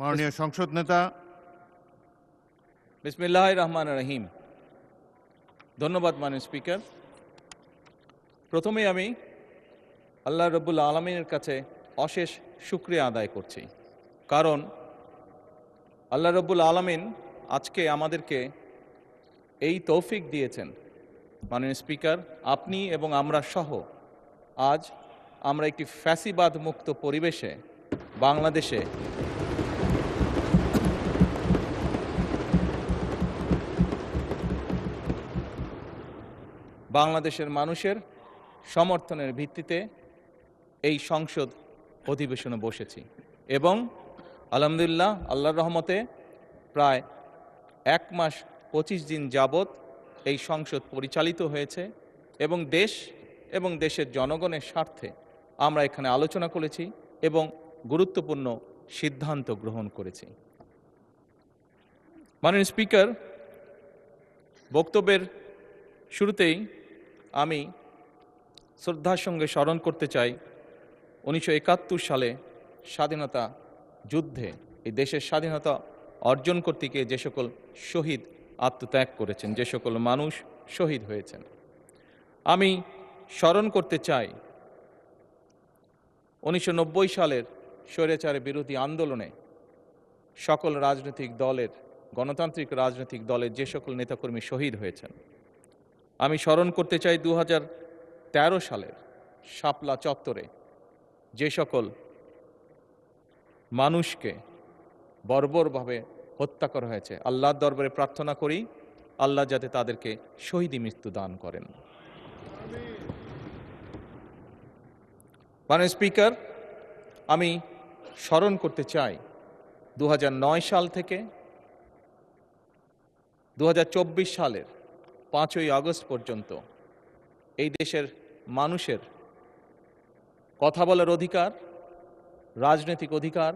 মাননীয় সংসদ নেতা। বিসমিল্লাহির রহমানির রহিম। ধন্যবাদ মাননীয় স্পিকার। প্রথমেই আমি আল্লাহ রব্বুল আলমিনের কাছে অশেষ শুকরিয়া আদায় করছি, কারণ আল্লাহ রব্বুল আলমিন আজকে আমাদেরকে এই তৌফিক দিয়েছেন। মাননীয় স্পিকার, আপনি এবং আমরা সহ আজ আমরা একটি ফ্যাসিবাদ মুক্ত পরিবেশে বাংলাদেশের মানুষের সমর্থনের ভিত্তিতে এই সংসদ অধিবেশনে বসেছি এবং আলহামদুলিল্লাহ আল্লাহর রহমতে প্রায় 1 মাস 25 দিন যাবৎ এই সংসদ পরিচালিত হয়েছে এবং দেশ এবং দেশের জনগণের স্বার্থে আমরা এখানে আলোচনা করেছি এবং গুরুত্বপূর্ণ সিদ্ধান্ত গ্রহণ করেছি। মাননীয় স্পিকার, বক্তব্যের শুরুতেই আমি শ্রদ্ধার সঙ্গে স্মরণ করতে চাই 1971 সালে স্বাধীনতা যুদ্ধে এই দেশের স্বাধীনতা অর্জন করতে গিয়ে যে সকল শহীদ আত্মত্যাগ করেছেন, যে সকল মানুষ শহীদ হয়েছেন। আমি স্মরণ করতে চাই 1990 সালের স্বৈরাচারের বিরোধী আন্দোলনে সকল রাজনৈতিক দলের, গণতান্ত্রিক রাজনৈতিক দলের যে সকল নেতাকর্মী শহীদ হয়েছেন। আমি স্মরণ করতে চাই 2013 সালের শাপলা চত্বরে যে সকল মানুষকে বর্বরভাবে হত্যা করা হয়েছে। আল্লাহর দরবারে প্রার্থনা করি আল্লাহ যাতে তাদেরকে শহীদি মৃত্যু দান করেন। মাননীয় স্পিকার, আমি স্মরণ করতে চাই 2009 সাল থেকে 2024 সালের 5ই আগস্ট পর্যন্ত এই দেশের মানুষের কথা বলার অধিকার, রাজনৈতিক অধিকার,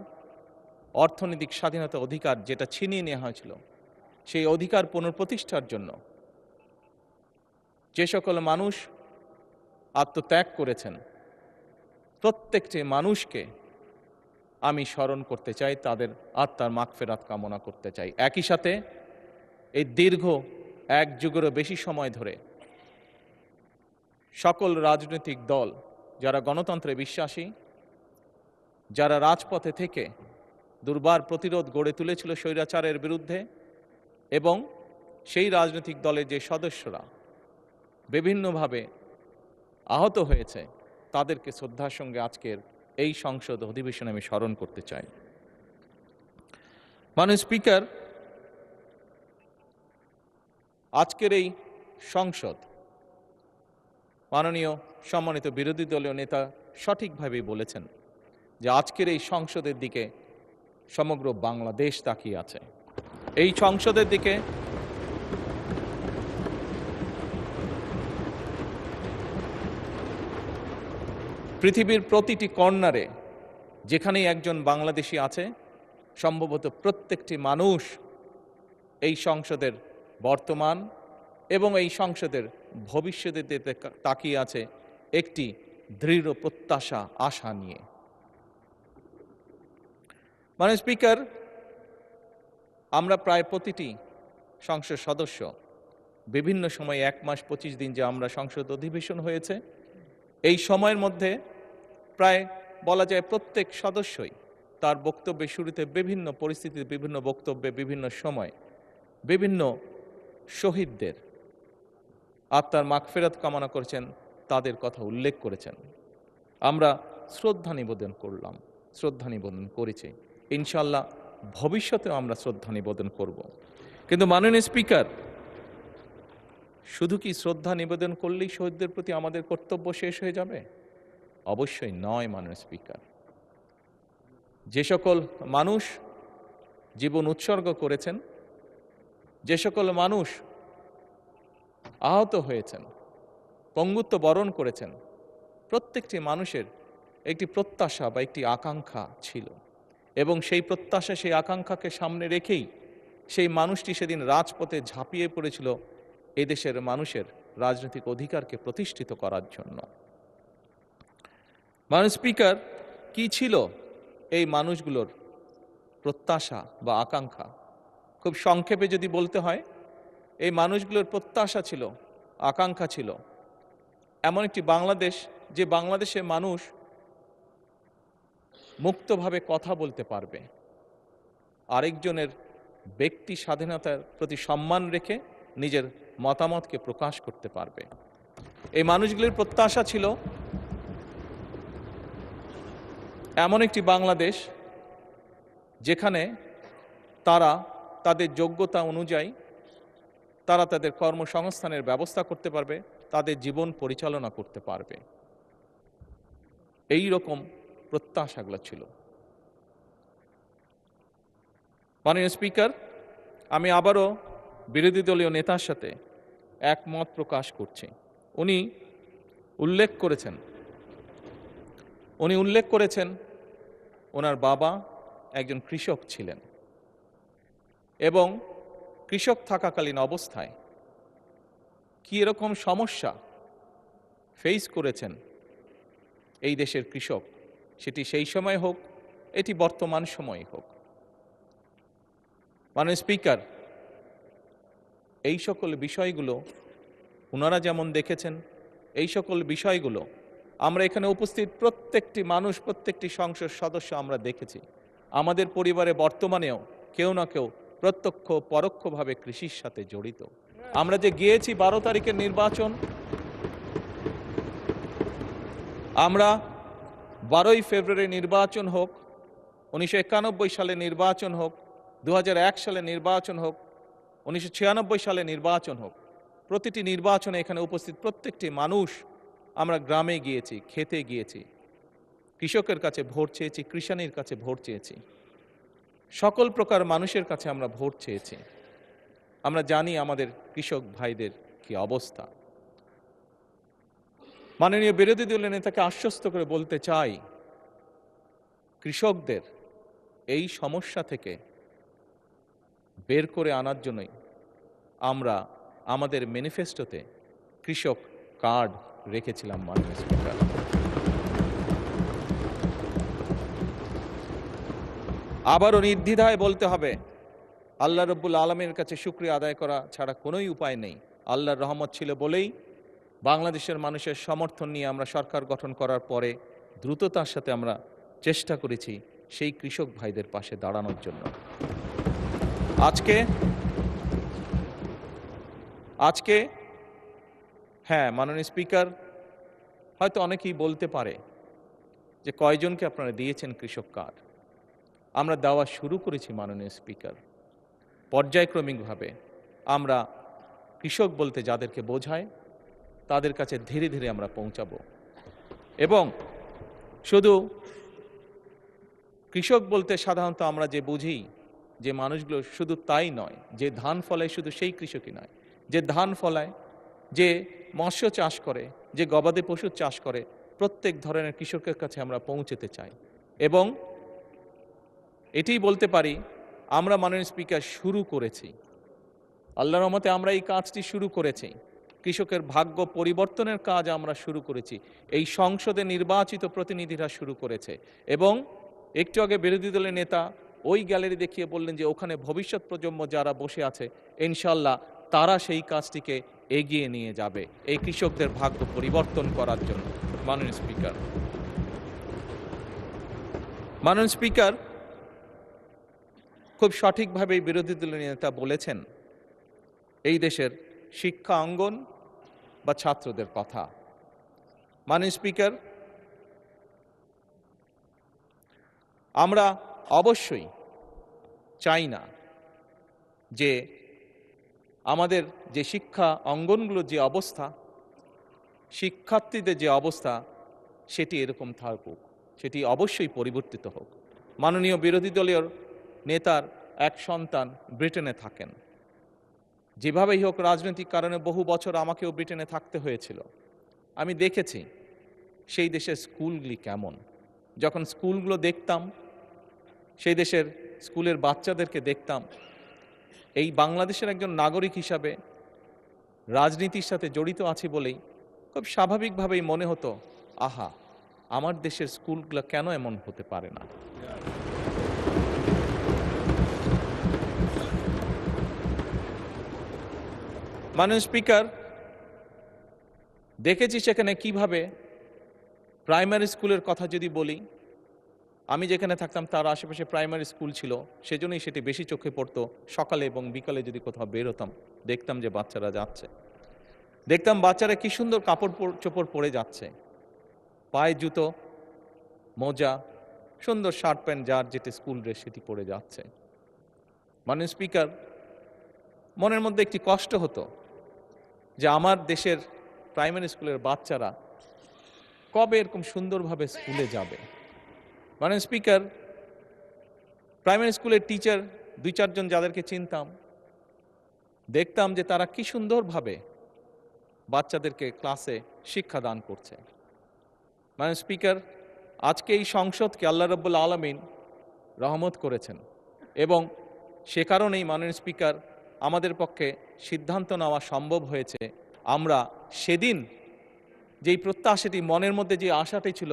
অর্থনৈতিক স্বাধীনতা অধিকার যেটা ছিনিয়ে নেওয়া হয়েছিল, সেই অধিকার পুনঃপ্রতিষ্ঠার জন্য যে সকল মানুষ আত্মত্যাগ করেছেন প্রত্যেকটি মানুষকে আমি স্মরণ করতে চাই, তাদের আত্মার মাগফিরাত কামনা করতে চাই। একই সাথে এই দীর্ঘ 1 যুগেরও বেশি সময় ধরে সকল রাজনৈতিক দল যারা গণতন্ত্রে বিশ্বাসী, যারা রাজপথে থেকে দুর্বার প্রতিরোধ গড়ে তুলেছিল স্বৈরাচারের বিরুদ্ধে, এবং সেই রাজনৈতিক দলের যে সদস্যরা বিভিন্নভাবে আহত হয়েছে তাদেরকে শ্রদ্ধার সঙ্গে আজকের এই সংসদ অধিবেশনে আমি স্মরণ করতে চাই। মাননীয় স্পিকার, আজকের এই সংসদ, মাননীয় সম্মানিত বিরোধী দলীয় নেতা সঠিকভাবেই বলেছেন যে আজকের এই সংসদের দিকে সমগ্র বাংলাদেশ তাকিয়ে আছে। এই সংসদের দিকে পৃথিবীর প্রতিটি কর্নারে যেখানেই একজন বাংলাদেশি আছে, সম্ভবত প্রত্যেকটি মানুষ এই সংসদের বর্তমান এবং এই সংসদের ভবিষ্যতের দিকে তাকিয়ে আছে একটি দৃঢ় প্রত্যাশা, আশা নিয়ে। মাননীয় স্পিকার, আমরা প্রায় প্রতিটি সংসদ সদস্য বিভিন্ন সময় 1 মাস 25 দিন যে আমরা সংসদ অধিবেশন হয়েছে, এই সময়ের মধ্যে প্রায় বলা যায় প্রত্যেক সদস্যই তার বক্তব্যের শুরুতে বিভিন্ন পরিস্থিতিতে, বিভিন্ন বক্তব্যে, বিভিন্ন সময় বিভিন্ন শহীদদের আত্মার মাগফিরাত কামনা করেছেন, তাদের কথা উল্লেখ করেছেন। আমরা শ্রদ্ধা নিবেদন করলাম, শ্রদ্ধা নিবেদন করেছি, ইনশাল্লাহ ভবিষ্যতেও আমরা শ্রদ্ধা নিবেদন করব। কিন্তু মাননীয় স্পিকার, শুধু কি শ্রদ্ধা নিবেদন করলেই শহীদদের প্রতি আমাদের কর্তব্য শেষ হয়ে যাবে? অবশ্যই নয়। মাননীয় স্পিকার, যে সকল মানুষ জীবন উৎসর্গ করেছেন, যে সকল মানুষ আহত হয়েছেন, পঙ্গুত্ব বরণ করেছেন, প্রত্যেকটি মানুষের একটি প্রত্যাশা বা একটি আকাঙ্ক্ষা ছিল, এবং সেই প্রত্যাশা, সেই আকাঙ্ক্ষাকে সামনে রেখেই সেই মানুষটি সেদিন রাজপথে ঝাঁপিয়ে পড়েছিল এদেশের মানুষের রাজনৈতিক অধিকারকে প্রতিষ্ঠিত করার জন্য। মাননীয় স্পিকার, কি ছিল এই মানুষগুলোর প্রত্যাশা বা আকাঙ্ক্ষা। খুব সংক্ষেপে যদি বলতে হয়, এই মানুষগুলোর প্রত্যাশা ছিল, আকাঙ্ক্ষা ছিল এমন একটি বাংলাদেশ, যে বাংলাদেশে মানুষ মুক্তভাবে কথা বলতে পারবে, আরেকজনের ব্যক্তি স্বাধীনতার প্রতি সম্মান রেখে নিজের মতামতকে প্রকাশ করতে পারবে। এই মানুষগুলির প্রত্যাশা ছিল এমন একটি বাংলাদেশ যেখানে তারা তাদের যোগ্যতা অনুযায়ী তারা তাদের কর্মসংস্থানের ব্যবস্থা করতে পারবে, তাদের জীবন পরিচালনা করতে পারবে। এই রকম প্রত্যাশাগুলো ছিল। মাননীয় স্পিকার, আমি আবারও বিরোধী দলীয় নেতার সাথে একমত প্রকাশ করছি। উনি উল্লেখ করেছেন ওনার বাবা একজন কৃষক ছিলেন এবং কৃষক থাকাকালীন অবস্থায় কি এরকম সমস্যা ফেস করেছেন এই দেশের কৃষক, সেটি সেই সময় হোক, এটি বর্তমান সময় হোক। মাননীয় স্পিকার, এই সকল বিষয়গুলো ওনারা যেমন দেখেছেন, এই সকল বিষয়গুলো আমরা এখানে উপস্থিত প্রত্যেকটি মানুষ, প্রত্যেকটি সংসদ সদস্য আমরা দেখেছি। আমাদের পরিবারে বর্তমানেও কেউ না কেউ প্রত্যক্ষ পরোক্ষভাবে কৃষির সাথে জড়িত। আমরা যে গিয়েছি 12 তারিখের নির্বাচন, আমরা 12ই ফেব্রুয়ারি নির্বাচন হোক, 1991 সালে নির্বাচন হোক, 2001 সালে নির্বাচন হোক, 1996 সালে নির্বাচন হোক, প্রতিটি নির্বাচনে এখানে উপস্থিত প্রত্যেকটি মানুষ আমরা গ্রামে গিয়েছি, খেতে গিয়েছি, কৃষকের কাছে ভোট চেয়েছি, কৃষাণীর কাছে ভোট চেয়েছি, সকল প্রকার মানুষের কাছে আমরা ভোট চেয়েছি। আমরা জানি আমাদের কৃষক ভাইদের কি অবস্থা। মাননীয় বিরোধী দলের নেতাকে আশ্বস্ত করে বলতে চাই, কৃষকদের এই সমস্যা থেকে বের করে আনার জন্যই আমরা আমাদের ম্যানিফেস্টোতে কৃষক কার্ড রেখেছিলাম। মাননীয় স্পিকার, আবারও নির্দ্বিধায় বলতে হবে, আল্লাহ রব্বুল আলমের কাছে শুকরিয়া আদায় করা ছাড়া কোনোই উপায় নেই। আল্লাহর রহমত ছিল বলেই বাংলাদেশের মানুষের সমর্থন নিয়ে আমরা সরকার গঠন করার পরে দ্রুততার সাথে আমরা চেষ্টা করেছি সেই কৃষক ভাইদের পাশে দাঁড়ানোর জন্য। আজকে হ্যাঁ, মাননীয় স্পিকার, হয়তো অনেকেই বলতে পারে যে কয়জনকে আপনারা দিয়েছেন কৃষক কার্ড। আমরা দেওয়া শুরু করেছি মাননীয় স্পিকার, পর্যায়ক্রমিকভাবে। আমরা কৃষক বলতে যাদেরকে বোঝায় তাদের কাছে ধীরে ধীরে আমরা পৌঁছাবো। এবং শুধু কৃষক বলতে সাধারণত আমরা যে বুঝি যে মানুষগুলো, শুধু তাই নয়, যে ধান ফলায় শুধু সেই কৃষকই নয়, যে ধান ফলায়, যে মৎস্য চাষ করে, যে গবাদি পশু চাষ করে, প্রত্যেক ধরনের কৃষকের কাছে আমরা পৌঁছতে চাই। এবং এটি বলতে পারি, আমরা মাননীয় স্পিকার শুরু করেছি, আল্লাহর রহমতে আমরা এই কাজটি শুরু করেছি, কৃষকের ভাগ্য পরিবর্তনের কাজ আমরা শুরু করেছি, এই সংসদে নির্বাচিত প্রতিনিধিরা শুরু করেছে। এবং একটু আগে বিরোধী দলের নেতা ওই গ্যালারি দেখিয়ে বললেন যে ওখানে ভবিষ্যৎ প্রজন্ম যারা বসে আছে, ইনশাল্লাহ তারা সেই কাজটিকে এগিয়ে নিয়ে যাবে এই কৃষকদের ভাগ্য পরিবর্তন করার জন্য। মাননীয় স্পিকার, খুব সঠিকভাবে বিরোধী দলের নেতা বলেছেন এই দেশের শিক্ষা অঙ্গন বা ছাত্রদের কথা। মাননীয় স্পিকার, আমরা অবশ্যই চাই না যে আমাদের যে শিক্ষা অঙ্গনগুলোর যে অবস্থা, শিক্ষার্থীদের যে অবস্থা, সেটি এরকম থাকুক, সেটি অবশ্যই পরিবর্তিত হোক। মাননীয় বিরোধী দলীয় নেতার এক সন্তান ব্রিটেনে থাকেন। যেভাবেই হোক রাজনৈতিক কারণে বহু বছর আমাকেও ব্রিটেনে থাকতে হয়েছিল। আমি দেখেছি সেই দেশের স্কুলগুলি কেমন। যখন স্কুলগুলো দেখতাম, সেই দেশের স্কুলের বাচ্চাদেরকে দেখতাম, এই বাংলাদেশের একজন নাগরিক হিসাবে রাজনীতির সাথে জড়িত আছি বলেই খুব স্বাভাবিকভাবেই মনে হতো, আহা, আমার দেশের স্কুলগুলো কেন এমন হতে পারে না। মাননীয় স্পিকার, দেখেছি সেখানে কিভাবে প্রাইমারি স্কুলের কথা যদি বলি, আমি যেখানে থাকতাম তার আশেপাশে প্রাইমারি স্কুল ছিল, সেজন্যই সেটি বেশি চোখে পড়তো। সকালে এবং বিকালে যদি কোথাও বেরোতাম, দেখতাম যে বাচ্চারা যাচ্ছে, দেখতাম বাচ্চারা কি সুন্দর কাপড় চোপড় পরে যাচ্ছে, পায়ে জুতো, মোজা, সুন্দর শার্ট প্যান্ট, যার যেটি স্কুল ড্রেস সেটি পরে যাচ্ছে। মাননীয় স্পিকার, মনের মধ্যে একটি কষ্ট হতো যে আমার দেশের প্রাইমারি স্কুলের বাচ্চারা কবে এরকম সুন্দরভাবে স্কুলে যাবে। মাননীয় স্পিকার, প্রাইমারি স্কুলের টিচার 2-4 জন যাদেরকে চিনতাম, দেখতাম যে তারা কি সুন্দরভাবে বাচ্চাদেরকে ক্লাসে শিক্ষা দান করছে। মাননীয় স্পিকার, আজকে এই সংসদকে আল্লাহ রাব্বুল আলামিন রহমত করেছেন এবং সে কারণেই মাননীয় স্পিকার আমাদের পক্ষে সিদ্ধান্ত নেওয়া সম্ভব হয়েছে। আমরা সেদিন যেই প্রত্যাশাটি, মনের মধ্যে যে আশাটি ছিল,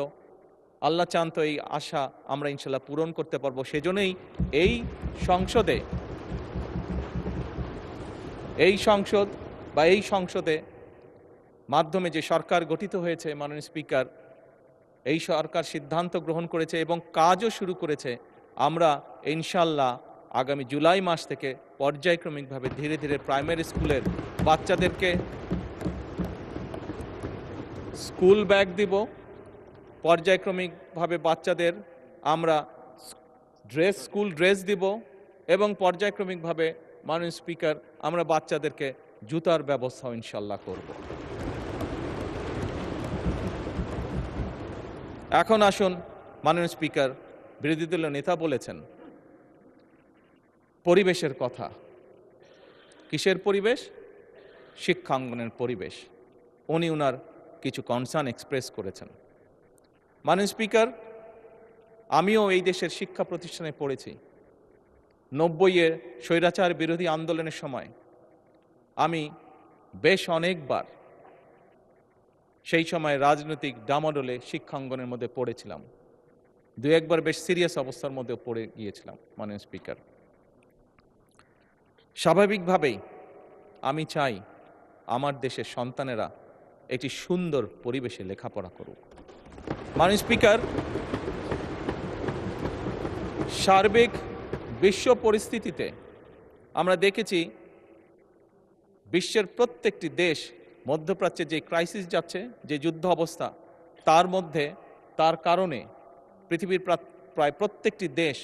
আল্লাহ চান তো এই আশা আমরা ইনশাল্লাহ পূরণ করতে পারবো। সেজন্যই এই সংসদে মাধ্যমে যে সরকার গঠিত হয়েছে, মাননীয় স্পিকার, এই সরকার সিদ্ধান্ত গ্রহণ করেছে এবং কাজও শুরু করেছে। আমরা ইনশাল্লাহ আগামী জুলাই মাস থেকে পর্যায়ক্রমিকভাবে ধীরে ধীরে প্রাইমারি স্কুলের বাচ্চাদেরকে স্কুল ব্যাগ দিব, পর্যায়ক্রমিকভাবে বাচ্চাদের আমরা স্কুল ড্রেস দিব এবং পর্যায়ক্রমিকভাবে মাননীয় স্পিকার আমরা বাচ্চাদেরকে জুতার ব্যবস্থা ইনশাল্লাহ করব। এখন আসুন, মাননীয় স্পিকার, বিরোধী দলীয় নেতা বলেছেন পরিবেশের কথা। কিসের পরিবেশ? শিক্ষাঙ্গনের পরিবেশ। উনি ওনার কিছু কনসার্ন এক্সপ্রেস করেছেন। মাননীয় স্পিকার, আমিও এই দেশের শিক্ষা প্রতিষ্ঠানে পড়েছি। 90-এর স্বৈরাচার বিরোধী আন্দোলনের সময় আমি বেশ অনেকবার সেই সময় রাজনৈতিক ডামাডোলে শিক্ষাঙ্গনের মধ্যে পড়েছিলাম। 2-1বার বেশ সিরিয়াস অবস্থার মধ্যে পড়ে গিয়েছিলাম। মাননীয় স্পিকার, স্বাভাবিকভাবেই আমি চাই আমার দেশের সন্তানেরা একটি সুন্দর পরিবেশে লেখাপড়া করুক। মাননীয় স্পিকার, সার্বিক বিশ্ব পরিস্থিতিতে আমরা দেখেছি বিশ্বের প্রত্যেকটি দেশ মধ্যপ্রাচ্যে যে ক্রাইসিস যাচ্ছে, যে যুদ্ধ অবস্থা, তার কারণে পৃথিবীর প্রায় প্রত্যেকটি দেশ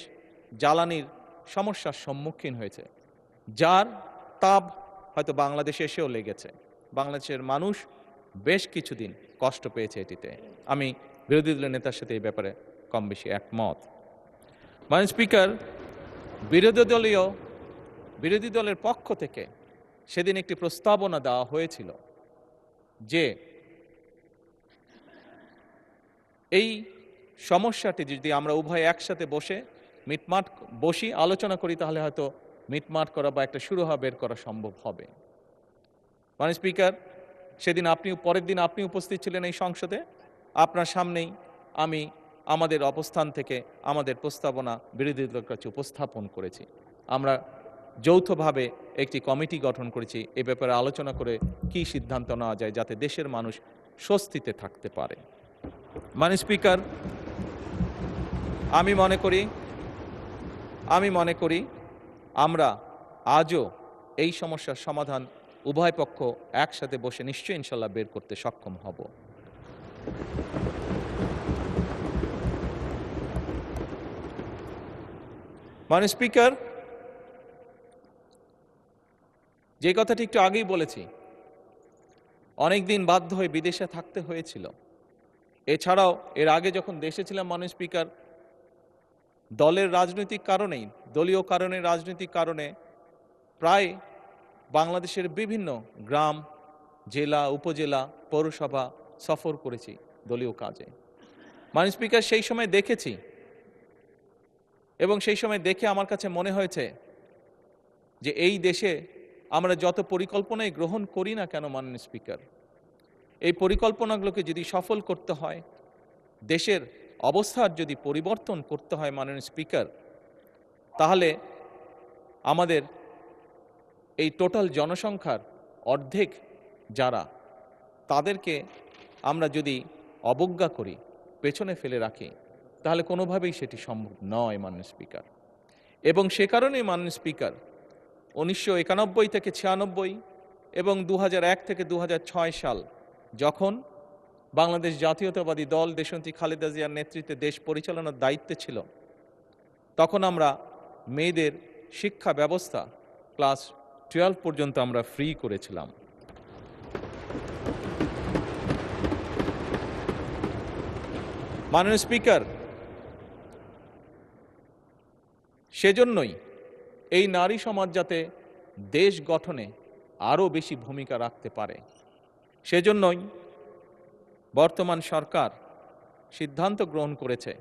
জ্বালানির সমস্যার সম্মুখীন হয়েছে, যার তাপ হয়তো বাংলাদেশে এসেও লেগেছে। বাংলাদেশের মানুষ বেশ কিছুদিন কষ্ট পেয়েছে এটিতে। আমি বিরোধী দলের নেতার সাথে এই ব্যাপারে কম বেশি একমত। মাননীয় স্পিকার, বিরোধী দলের পক্ষ থেকে সেদিন একটি প্রস্তাবনা দেওয়া হয়েছিল যে এই সমস্যাটি যদি আমরা উভয় একসাথে বসি আলোচনা করি, তাহলে হয়তো মিটমাট করা বা একটা সুরাহা বের করা সম্ভব হবে। মাননীয় স্পিকার, সেদিন পরের দিন আপনি উপস্থিত ছিলেন এই সংসদে। আপনার সামনেই আমি আমাদের অবস্থান থেকে আমাদের প্রস্তাবনা বিরোধী দলের কাছে উপস্থাপন করেছি। আমরা যৌথভাবে একটি কমিটি গঠন করেছি এ ব্যাপারে আলোচনা করে কি সিদ্ধান্ত নেওয়া যায় যাতে দেশের মানুষ স্বস্তিতে থাকতে পারে। মাননীয় স্পিকার, আমি মনে করি আমরা আজও এই সমস্যার সমাধান উভয় পক্ষ একসাথে বসে নিশ্চয়ই ইনশাল্লাহ বের করতে সক্ষম হব। মাননীয় স্পিকার, যে কথাটি একটু আগেই বলেছি, অনেকদিন বাধ্য হয়ে বিদেশে থাকতে হয়েছিল। এছাড়াও এর আগে যখন দেশে ছিলাম, মাননীয় স্পিকার, দলীয় রাজনৈতিক কারণে প্রায় বাংলাদেশের বিভিন্ন গ্রাম, জেলা, উপজেলা, পৌরসভা সফর করেছি দলীয় কাজে। মাননীয় স্পিকার, সেই সময় দেখেছি এবং সেই সময় দেখে আমার কাছে মনে হয়েছে যে এই দেশে আমরা যত পরিকল্পনাই গ্রহণ করি না কেন, মাননীয় স্পিকার, এই পরিকল্পনাগুলোকে যদি সফল করতে হয়, দেশের অবস্থার যদি পরিবর্তন করতে হয়, মাননীয় স্পিকার, তাহলে আমাদের এই টোটাল জনসংখ্যার অর্ধেক যারা, তাদেরকে আমরা যদি অবজ্ঞা করি, পেছনে ফেলে রাখি, তাহলে কোনোভাবেই সেটি সম্ভব নয় মাননীয় স্পিকার। এবং সে কারণেই মাননীয় স্পিকার 1991 থেকে 96 এবং 2001 থেকে 2006 সাল যখন বাংলাদেশ জাতীয়তাবাদী দল দেশনেত্রী খালেদা জিয়ার নেতৃত্বে দেশ পরিচালনার দায়িত্বে ছিল, তখন আমরা মেয়েদের শিক্ষা ব্যবস্থা ক্লাস 12 পর্যন্ত আমরা ফ্রি করেছিলাম। মাননীয় স্পিকার, সেজন্যই এই নারী সমাজ যাতে দেশ গঠনে আরও বেশি ভূমিকা রাখতে পারে, সেজন্যই বর্তমান সরকার সিদ্ধান্ত গ্রহণ করেছে,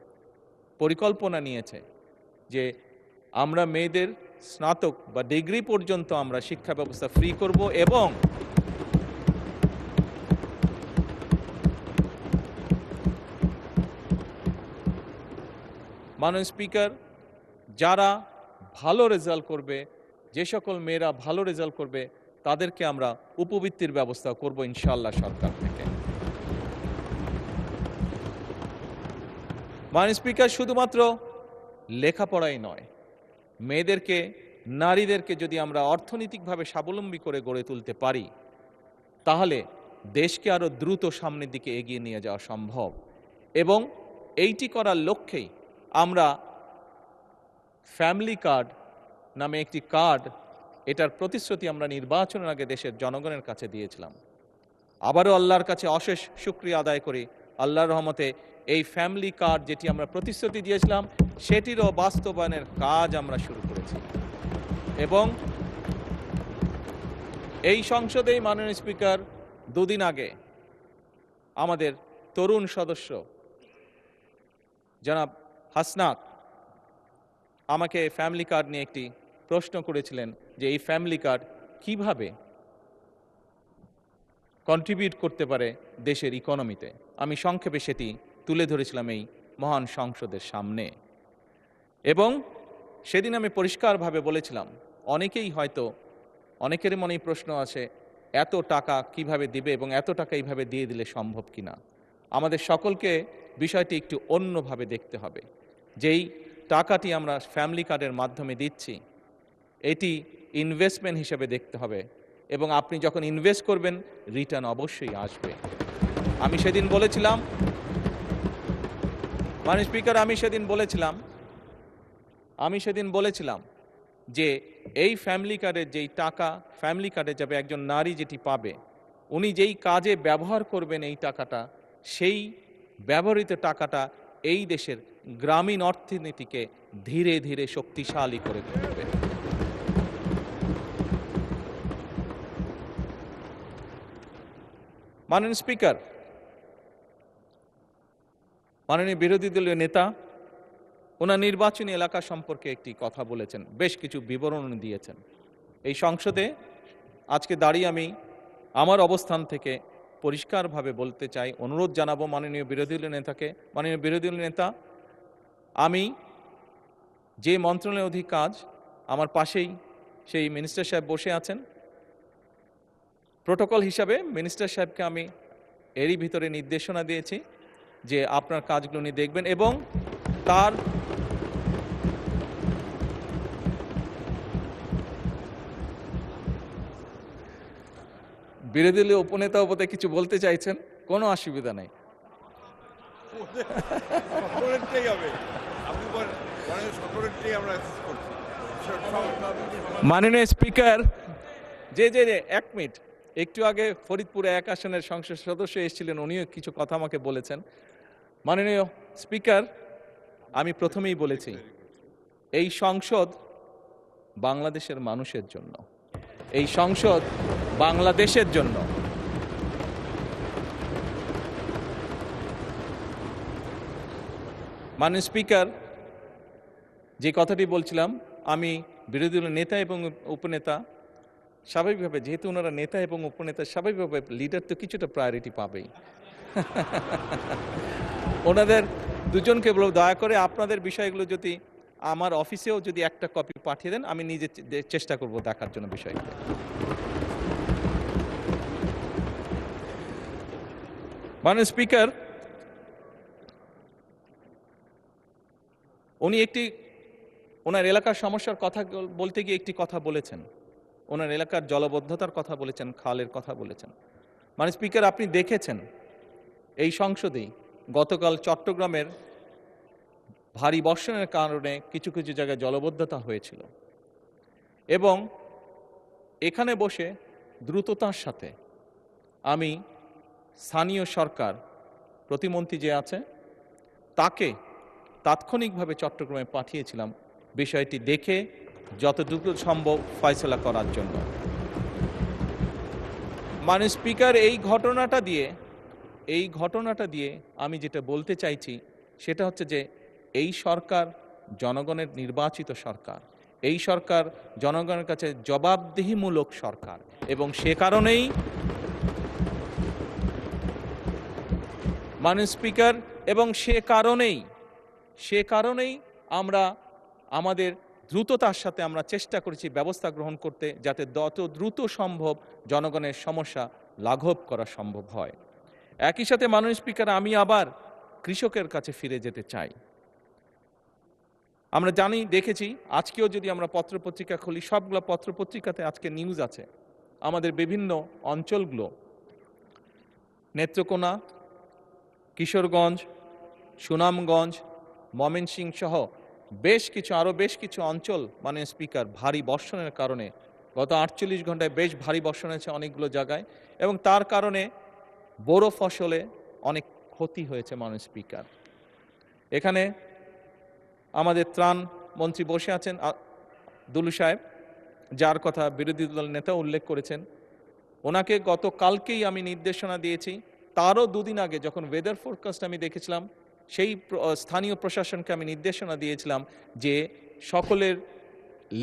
পরিকল্পনা নিয়েছে যে আমরা মেয়েদের স্নাতক বা ডিগ্রি পর্যন্ত আমরা শিক্ষা ব্যবস্থা ফ্রি করব। এবং মাননীয় স্পিকার, যারা ভালো রেজাল্ট করবে, যে সকল মেয়েরা ভালো রেজাল্ট করবে, তাদেরকে আমরা উপবৃত্তির ব্যবস্থা করব ইনশাআল্লাহ সরকার থেকে। মাননীয় স্পিকার, শুধুমাত্র লেখাপড়াই নয়, মেয়েদেরকে, নারীদেরকে যদি আমরা অর্থনৈতিকভাবে স্বাবলম্বী করে গড়ে তুলতে পারি, তাহলে দেশকে আরও দ্রুত সামনের দিকে এগিয়ে নিয়ে যাওয়া সম্ভব। এবং এইটি করার লক্ষ্যেই আমরা ফ্যামিলি কার্ড নামে একটি কার্ড, এটার প্রতিশ্রুতি আমরা নির্বাচনের আগে দেশের জনগণের কাছে দিয়েছিলাম। আবারও আল্লাহর কাছে অশেষ শুকরিয়া আদায় করি, আল্লাহর রহমতে এই ফ্যামিলি কার্ড যেটি আমরা প্রতিশ্রুতি দিয়েছিলাম, সেটিরও বাস্তবায়নের কাজ আমরা শুরু করেছি। এবং এই সংসদেই মাননীয় স্পিকার, দুদিন আগে আমাদের তরুণ সদস্য জনাব হাসনাত আমাকে ফ্যামিলি কার্ড নিয়ে একটি প্রশ্ন করেছিলেন যে এই ফ্যামিলি কার্ড কিভাবে কন্ট্রিবিউট করতে পারে দেশের ইকোনমিতে। আমি সংক্ষেপে সেটি তুলে ধরেছিলাম এই মহান সংসদের সামনে। এবং সেদিন আমি পরিষ্কারভাবে বলেছিলাম, অনেকেরই মনেই প্রশ্ন আছে, এত টাকা কিভাবে দিবে এবং এত টাকা এইভাবে দিয়ে দিলে সম্ভব কিনা। আমাদের সকলকে বিষয়টি একটু অন্যভাবে দেখতে হবে। যেই টাকাটি আমরা ফ্যামিলি কার্ডের মাধ্যমে দিচ্ছি, এটি ইনভেস্টমেন্ট হিসেবে দেখতে হবে, এবং আপনি যখন ইনভেস্ট করবেন রিটার্ন অবশ্যই আসবে। আমি সেদিন বলেছিলাম, মাননীয় স্পিকার, আমি সেদিন বলেছিলাম যে এই ফ্যামিলি কার্ডের যেই টাকা ফ্যামিলি কার্ডে যাবে, একজন নারী যেটি পাবে, উনি যেই কাজে ব্যবহার করবেন এই টাকাটা, সেই ব্যবহৃত টাকাটা এই দেশের গ্রামীণ অর্থনীতিকে ধীরে ধীরে শক্তিশালী করে তুলবে। মাননীয় স্পিকার, মাননীয় বিরোধী দলীয় নেতা ওনার নির্বাচনী এলাকা সম্পর্কে একটি কথা বলেছেন, বেশ কিছু বিবরণ দিয়েছেন। এই সংসদে আজকে দাঁড়িয়ে আমি আমার অবস্থান থেকে পরিষ্কারভাবে বলতে চাই, অনুরোধ জানাবো মাননীয় বিরোধী দলীয় নেতাকে, মাননীয় বিরোধী দলীয় নেতা, আমি যে মন্ত্রণালয়ের অধীন কাজ, আমার পাশেই সেই মিনিস্টার সাহেব বসে আছেন। প্রোটোকল হিসাবে মিনিস্টার সাহেবকে আমি এরই ভিতরে নির্দেশনা দিয়েছি যে আপনার কাজগুলো উনি দেখবেন, এবং তার বিরোধী দলীয় উপনেতা উপদে কিছু বলতে চাইছেন, কোনো অসুবিধা নেই। মাননীয় স্পিকার, যে এক মিনিট, একটু আগে ফরিদপুর 1 আসনের সংসদ সদস্য এসেছিলেন, উনিও কিছু কথা আমাকে বলেছেন। মাননীয় স্পিকার, আমি প্রথমেই বলেছি, এই সংসদ বাংলাদেশের মানুষের জন্য, এই সংসদ বাংলাদেশের জন্য। মাননীয় স্পিকার, যে কথাটি বলছিলাম, আমি বিরোধী দলের নেতা এবং উপনেতা, স্বাভাবিকভাবে যেহেতু ওনারা নেতা এবং উপনেতা, স্বাভাবিকভাবে লিডার তো কিছুটা প্রায়োরিটি পাবেই। ওনাদের দুজনকে বলব, দয়া করে আপনাদের বিষয়গুলো যদি আমার অফিসেও যদি একটা কপি পাঠিয়ে দেন, আমি নিজে চেষ্টা করব দেখার জন্য বিষয়গুলো। মাননীয় স্পিকার, উনি ওনার এলাকার সমস্যার কথা বলতে গিয়ে একটি কথা বলেছেন। ওনার এলাকার জলবদ্ধতার কথা বলেছেন, খালের কথা বলেছেন। মাননীয় স্পিকার, আপনি দেখেছেন এই সংসদেই গতকাল চট্টগ্রামের ভারী বর্ষণের কারণে কিছু কিছু জায়গায় জলবদ্ধতা হয়েছিল এবং এখানে বসে দ্রুততার সাথে আমি স্থানীয় সরকার প্রতিমন্ত্রী যে আছে তাকে তাৎক্ষণিকভাবে চট্টগ্রামে পাঠিয়েছিলাম বিষয়টি দেখে যত দ্রুত সম্ভব ফয়সলা করার জন্য। মাননীয় স্পিকার, এই ঘটনাটা দিয়ে আমি যেটা বলতে চাইছি সেটা হচ্ছে যে এই সরকার জনগণের নির্বাচিত সরকার, এই সরকার জনগণের কাছে জবাবদিহিমূলক সরকার এবং সে কারণেই মাননীয় স্পিকার এবং সে কারণেই আমরা আমাদের দ্রুততার সাথে আমরা চেষ্টা করেছি ব্যবস্থা গ্রহণ করতে, যাতে যত দ্রুত সম্ভব জনগণের সমস্যা লাঘব করা সম্ভব হয়। একই সাথে মাননীয় স্পিকার, আমি আবার কৃষকের কাছে ফিরে যেতে চাই। আমরা জানি, দেখেছি, আজকেও যদি আমরা পত্রপত্রিকা খুলি, সবগুলো পত্রপত্রিকাতে আজকে নিউজ আছে আমাদের বিভিন্ন অঞ্চলগুলো, নেত্রকোনা, কিশোরগঞ্জ, সুনামগঞ্জ, ময়মনসিংহ সহ আরও বেশ কিছু অঞ্চল মাননীয় স্পিকার ভারী বর্ষণের কারণে গত 48 ঘন্টায় বেশ ভারী বর্ষণ হয়েছে অনেকগুলো জায়গায় এবং তার কারণে বোরো ফসলে অনেক ক্ষতি হয়েছে। মাননীয় স্পিকার, এখানে আমাদের ত্রাণ মন্ত্রী বসে আছেন দুলু সাহেব, যার কথা বিরোধী দল নেতা উল্লেখ করেছেন। ওনাকে গতকালকেই আমি নির্দেশনা দিয়েছি, তারও দুদিন আগে যখন ওয়েদার ফোরকাস্ট আমি দেখেছিলাম সেই স্থানীয় প্রশাসনকে আমি নির্দেশনা দিয়েছিলাম যে সকলের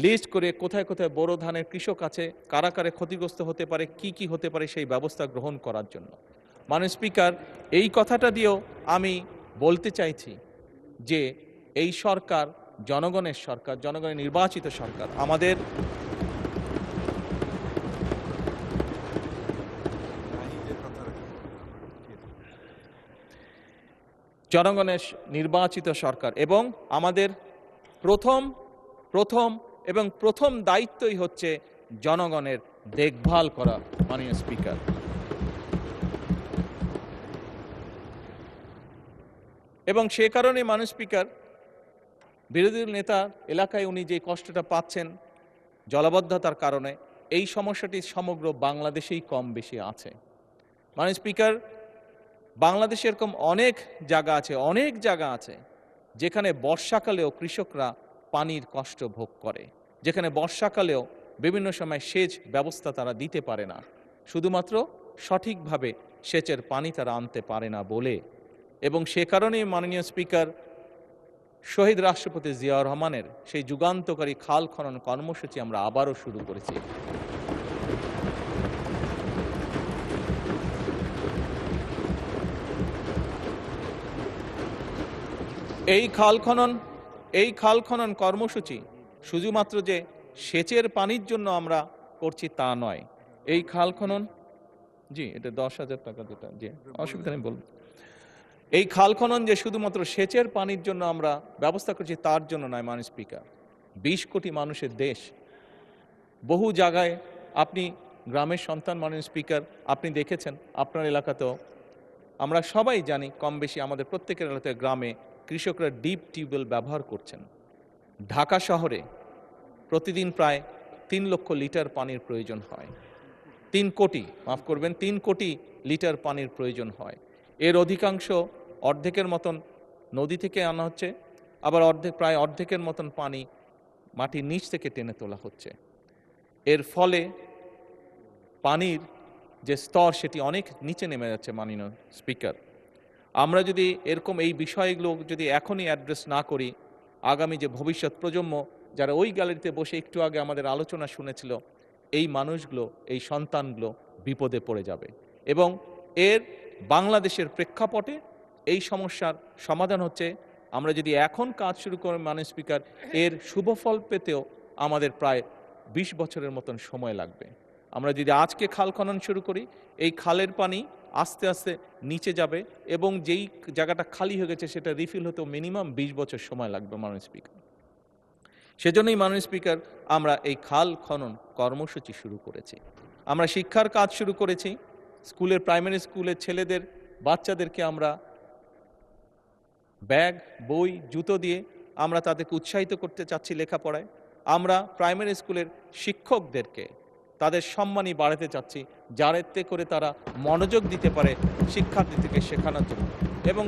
লিস্ট করে কোথায় কোথায় বোরো ধানের কৃষক আছে, কারা কারা ক্ষতিগ্রস্ত হতে পারে, কি কি হতে পারে সেই ব্যবস্থা গ্রহণ করার জন্য। মাননীয় স্পিকার, এই কথাটা দিয়েও আমি বলতে চাইছি যে এই সরকার জনগণের সরকার, জনগণের নির্বাচিত সরকার। আমাদের জনগণের নির্বাচিত সরকার এবং আমাদের প্রথম দায়িত্বই হচ্ছে জনগণের দেখভাল করা। মাননীয় স্পিকার, এবং সে কারণে মাননীয় স্পিকার, বিরোধী নেতা এলাকায় উনি যে কষ্টটা পাচ্ছেন জলাবদ্ধতার কারণে, এই সমস্যাটি সমগ্র বাংলাদেশেই কম বেশি আছে। মাননীয় স্পিকার, বাংলাদেশে এরকম অনেক জায়গা আছে যেখানে বর্ষাকালেও কৃষকরা পানির কষ্ট ভোগ করে, যেখানে বর্ষাকালেও বিভিন্ন সময় সেচ ব্যবস্থা তারা দিতে পারে না, শুধুমাত্র সঠিকভাবে সেচের পানি তারা আনতে পারে না বলে। এবং সে কারণেই মাননীয় স্পিকার, শহীদ রাষ্ট্রপতি জিয়াউর রহমানের সেই যুগান্তকারী খাল খনন কর্মসূচি আমরা আবারও শুরু করেছি। এই খাল খনন কর্মসূচি শুধুমাত্র যে সেচের পানির জন্য আমরা করছি তা নয়। এই খাল খনন, এটা 10,000 টাকা, যেটা অসুবিধা নেই বলুন। এই খাল খনন যে শুধুমাত্র সেচের পানির জন্য আমরা ব্যবস্থা করছি তার জন্য নয়। মাননীয় স্পিকার, 20 কোটি মানুষের দেশ, বহু জায়গায় আপনি গ্রামের সন্তান। মাননীয় স্পিকার, আপনি দেখেছেন আপনার এলাকাতেও, আমরা সবাই জানি কম বেশি আমাদের প্রত্যেকের এলাকাতে গ্রামে কৃষকরা ডিপ টিউবওয়েল ব্যবহার করছেন। ঢাকা শহরে প্রতিদিন প্রায় 3 লক্ষ লিটার পানির প্রয়োজন হয়। 3 কোটি লিটার পানির প্রয়োজন হয়। এর অধিকাংশ, অর্ধেকের মতন নদী থেকে আনা হচ্ছে, আবার প্রায় অর্ধেকের মতন পানি মাটির নিচ থেকে টেনে তোলা হচ্ছে। এর ফলে পানির যে স্তর সেটি অনেক নিচে নেমে যাচ্ছে। মাননীয় স্পিকার, আমরা যদি এরকম এই বিষয়গুলো যদি এখনই অ্যাড্রেস না করি, আগামী যে ভবিষ্যৎ প্রজন্ম যারা ওই গ্যালারিতে বসে একটু আগে আমাদের আলোচনা শুনেছিল, এই মানুষগুলো, এই সন্তানগুলো বিপদে পড়ে যাবে। এবং এর বাংলাদেশের প্রেক্ষাপটে এই সমস্যার সমাধান হচ্ছে, আমরা যদি এখন কাজ শুরু করি মাননীয় স্পিকার, এর শুভ ফল পেতেও আমাদের প্রায় 20 বছরের মতন সময় লাগবে। আমরা যদি আজকে খাল খনন শুরু করি, এই খালের পানি আস্তে আস্তে নিচে যাবে এবং যেই জায়গাটা খালি হয়ে গেছে সেটা রিফিল হতেও মিনিমাম 20 বছর সময় লাগবে মাননীয় স্পিকার। সেজন্যই মাননীয় স্পিকার আমরা এই খাল খনন কর্মসূচি শুরু করেছি। আমরা শিক্ষার কাজ শুরু করেছি। স্কুলের প্রাইমারি স্কুলের ছেলেদের বাচ্চাদেরকে আমরা ব্যাগ, বই, জুতো দিয়ে আমরা তাদেরকে উৎসাহিত করতে চাচ্ছি লেখাপড়ায়। আমরা প্রাইমারি স্কুলের শিক্ষকদেরকে তাদের সম্মানই বাড়াতে চাচ্ছি, যাতে করে তারা মনোযোগ দিতে পারে শিক্ষার্থীদেরকে শেখানোর জন্য। এবং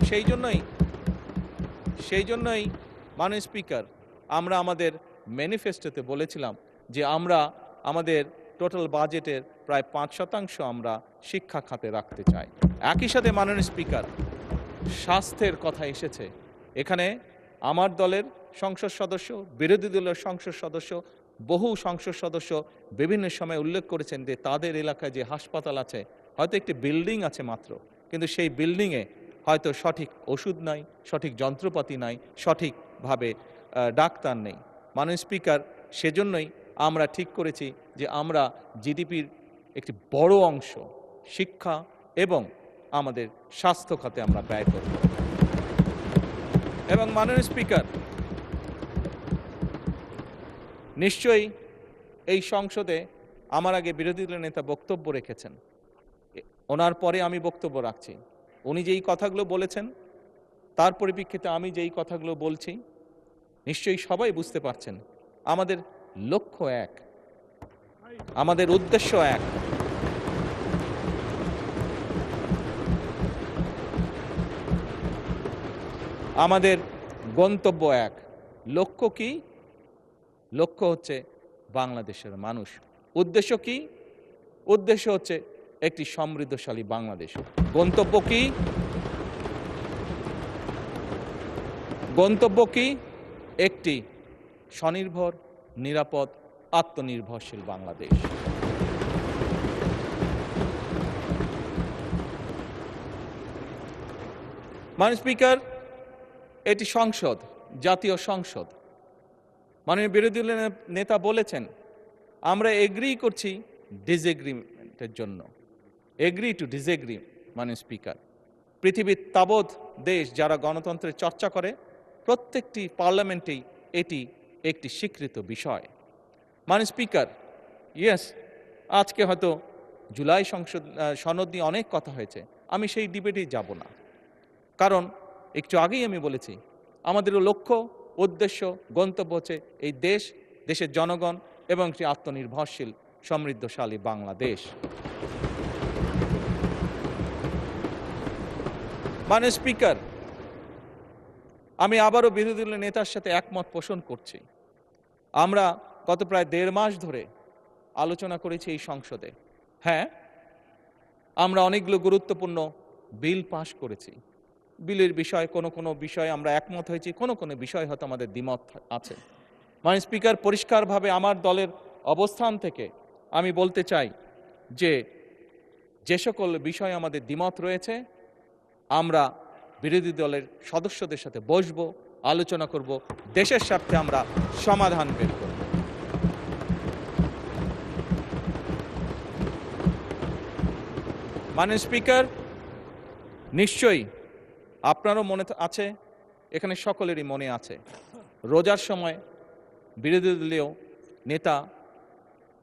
সেই জন্যই মাননীয় স্পিকার আমরা আমাদের ম্যানিফেস্টোতে বলেছিলাম যে আমরা আমাদের টোটাল বাজেটের প্রায় 5% আমরা শিক্ষা খাতে রাখতে চাই। একই সাথে মাননীয় স্পিকার স্বাস্থ্যের কথা এসেছে। এখানে আমার দলের সংসদ সদস্য, বিরোধী দলের সংসদ সদস্য, বহু সংসদ সদস্য বিভিন্ন সময় উল্লেখ করেছেন যে তাদের এলাকায় যে হাসপাতাল আছে, হয়তো একটি বিল্ডিং আছে মাত্র, কিন্তু সেই বিল্ডিংয়ে হয়তো সঠিক ওষুধ নাই, সঠিক যন্ত্রপাতি নাই, সঠিকভাবে ডাক্তার নেই। মাননীয় স্পিকার, সেজন্যই আমরা ঠিক করেছি যে আমরা জিডিপির একটি বড় অংশ শিক্ষা এবং আমাদের স্বাস্থ্য খাতে আমরা ব্যয় করব। এবং মাননীয় স্পিকার, নিশ্চয়ই এই সংসদে আমার আগে বিরোধী দলের নেতা বক্তব্য রেখেছেন, ওনার পরে আমি বক্তব্য রাখছি। উনি যেই কথাগুলো বলেছেন তার পরিপ্রেক্ষিতে আমি যেই কথাগুলো বলছি, নিশ্চয়ই সবাই বুঝতে পারছেন আমাদের লক্ষ্য এক, আমাদের উদ্দেশ্য এক। আমাদের গন্তব্য এক। লক্ষ্য কি? লক্ষ্য হচ্ছে বাংলাদেশের মানুষ। উদ্দেশ্য কি? উদ্দেশ্য হচ্ছে একটি সমৃদ্ধশালী বাংলাদেশ। গন্তব্য কি? গন্তব্য কি? একটি স্বনির্ভর, নিরাপদ, আত্মনির্ভরশীল বাংলাদেশ। মাননীয় স্পিকার, এটি সংসদ, জাতীয় সংসদ। মাননীয় বিরোধী দলের নেতা বলেছেন আমরা এগ্রি করছি ডিসএগ্রিমেন্টের জন্য। Agree to disagree. মাননীয় স্পিকার, পৃথিবীর তাবৎ দেশ যারা গণতন্ত্রের চর্চা করে, প্রত্যেকটি পার্লামেন্টেই এটি একটি স্বীকৃত বিষয়। মাননীয় স্পিকার, ইয়েস, আজকে হয়তো জুলাই সনদ নিয়ে অনেক কথা হয়েছে, আমি সেই ডিবেটেই যাব না। কারণ একটু আগেই আমি বলেছি আমাদের লক্ষ্য, উদ্দেশ্য, গন্তব্য হচ্ছে এই দেশ, দেশের জনগণ এবং একটি আত্মনির্ভরশীল সমৃদ্ধশালী বাংলাদেশ। মাননীয় স্পিকার, আমি আবারও বিরোধী দলের নেতার সাথে একমত পোষণ করছি। আমরা গত প্রায় 1.5 মাস ধরে আলোচনা করেছি এই সংসদে। হ্যাঁ, আমরা অনেকগুলো গুরুত্বপূর্ণ বিল পাশ করেছি। বিলের বিষয়ে কোনো বিষয়ে আমরা একমত হয়েছি, কোনো বিষয় হয়তো আমাদের দ্বিমত আছে। মাননীয় স্পিকার, পরিষ্কারভাবে আমার দলের অবস্থান থেকে আমি বলতে চাই যে সকল বিষয়ে আমাদের দ্বিমত রয়েছে আমরা বিরোধী দলের সদস্যদের সাথে বসবো, আলোচনা করব, দেশের স্বার্থে আমরা সমাধান বের করব। মাননীয় স্পিকার, নিশ্চয়ই আপনারও মনে আছে, এখানে সকলেরই মনে আছে, রোজার সময় বিরোধী দলীয় নেতা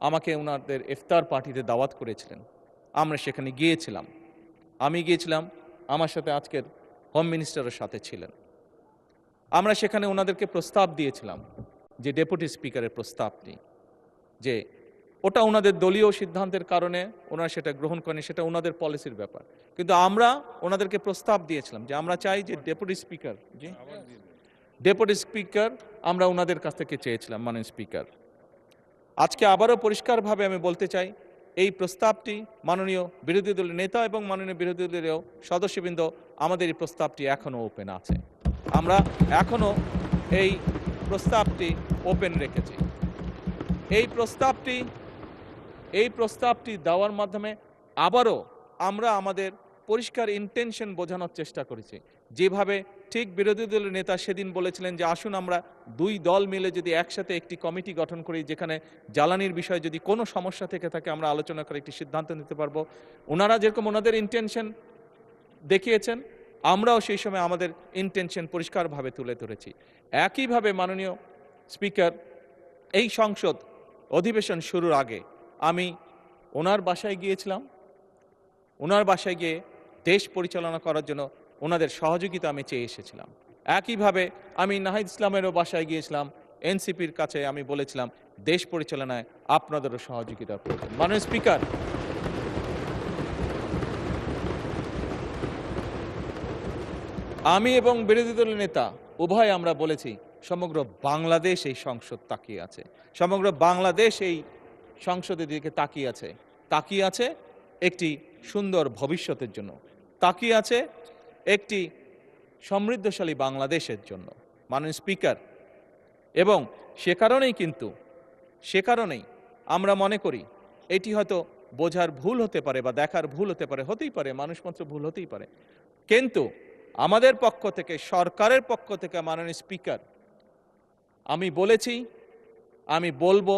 আমাকে ওনাদের ইফতার পার্টিতে দাওয়াত করেছিলেন। আমরা সেখানে গিয়েছিলাম। আমি গিয়েছিলাম, আমার সাথে আজকের হোম মিনিস্টারের সাথে ছিলেন। আমরা সেখানে ওনাদেরকে প্রস্তাব দিয়েছিলাম যে ডেপুটি স্পিকারের প্রস্তাবটি, যে ওটা ওনাদের দলীয় সিদ্ধান্তের কারণে ওনারা সেটা গ্রহণ করেন, সেটা ওনাদের পলিসির ব্যাপার। কিন্তু আমরা ওনাদেরকে প্রস্তাব দিয়েছিলাম যে আমরা চাই যে ডেপুটি স্পিকার আমরা ওনাদের কাছ থেকে চেয়েছিলাম। মাননীয় স্পিকার, আজকে আবারও পরিষ্কারভাবে আমি বলতে চাই, এই প্রস্তাবটি মাননীয় বিরোধী দলের নেতা এবং মাননীয় বিরোধী দলের সদস্যবৃন্দ, আমাদের এই প্রস্তাবটি এখনো ওপেন আছে। আমরা এখনো এই প্রস্তাবটি ওপেন রেখেছি। এই প্রস্তাবটি দেওয়ার মাধ্যমে আবারও আমরা আমাদের পরিষ্কার ইন্টেনশন বোঝানোর চেষ্টা করেছি। যেভাবে ঠিক বিরোধী দলের নেতা সেদিন বলেছিলেন যে আসুন আমরা দুই দল মিলে যদি একসাথে একটি কমিটি গঠন করি, যেখানে জ্বালানির বিষয়ে যদি কোনো সমস্যা থেকে থাকে আমরা আলোচনা করে একটি সিদ্ধান্ত নিতে পারবো। ওনারা যেরকম ওনাদের ইন্টেনশন দেখিয়েছেন, আমরাও সেই সময় আমাদের ইন্টেনশন পরিষ্কারভাবে তুলে ধরেছি। একইভাবে মাননীয় স্পিকার, এই সংসদ অধিবেশন শুরুর আগে আমি ওনার বাসায় গিয়েছিলাম। ওনার বাসায় গিয়ে দেশ পরিচালনা করার জন্য ওনাদের সহযোগিতা আমি চেয়ে এসেছিলাম। একইভাবে আমি নাহিদ ইসলামেরও বাসায় গিয়েছিলাম। এনসিপির কাছে আমি বলেছিলাম দেশ পরিচালনায় আপনাদেরও সহযোগিতা প্রয়োজন। মাননীয় স্পিকার, আমি এবং বিরোধী দলের নেতা উভয় আমরা বলেছি সমগ্র বাংলাদেশ এই সংসদ তাকিয়ে আছে, সমগ্র বাংলাদেশ এই সংসদের দিকে তাকিয়ে আছে একটি সুন্দর ভবিষ্যতের জন্য, তাকিয়ে আছে একটি সমৃদ্ধশালী বাংলাদেশের জন্য। মাননীয় স্পিকার, এবং সে কারণেই আমরা মনে করি এটি হয়তো বোঝার ভুল হতে পারে বা দেখার ভুল হতে পারে, হতেই পারে, মানুষ মাত্র ভুল হতেই পারে, কিন্তু আমাদের পক্ষ থেকে, সরকারের পক্ষ থেকে মাননীয় স্পিকার, আমি বলেছি, আমি বলবো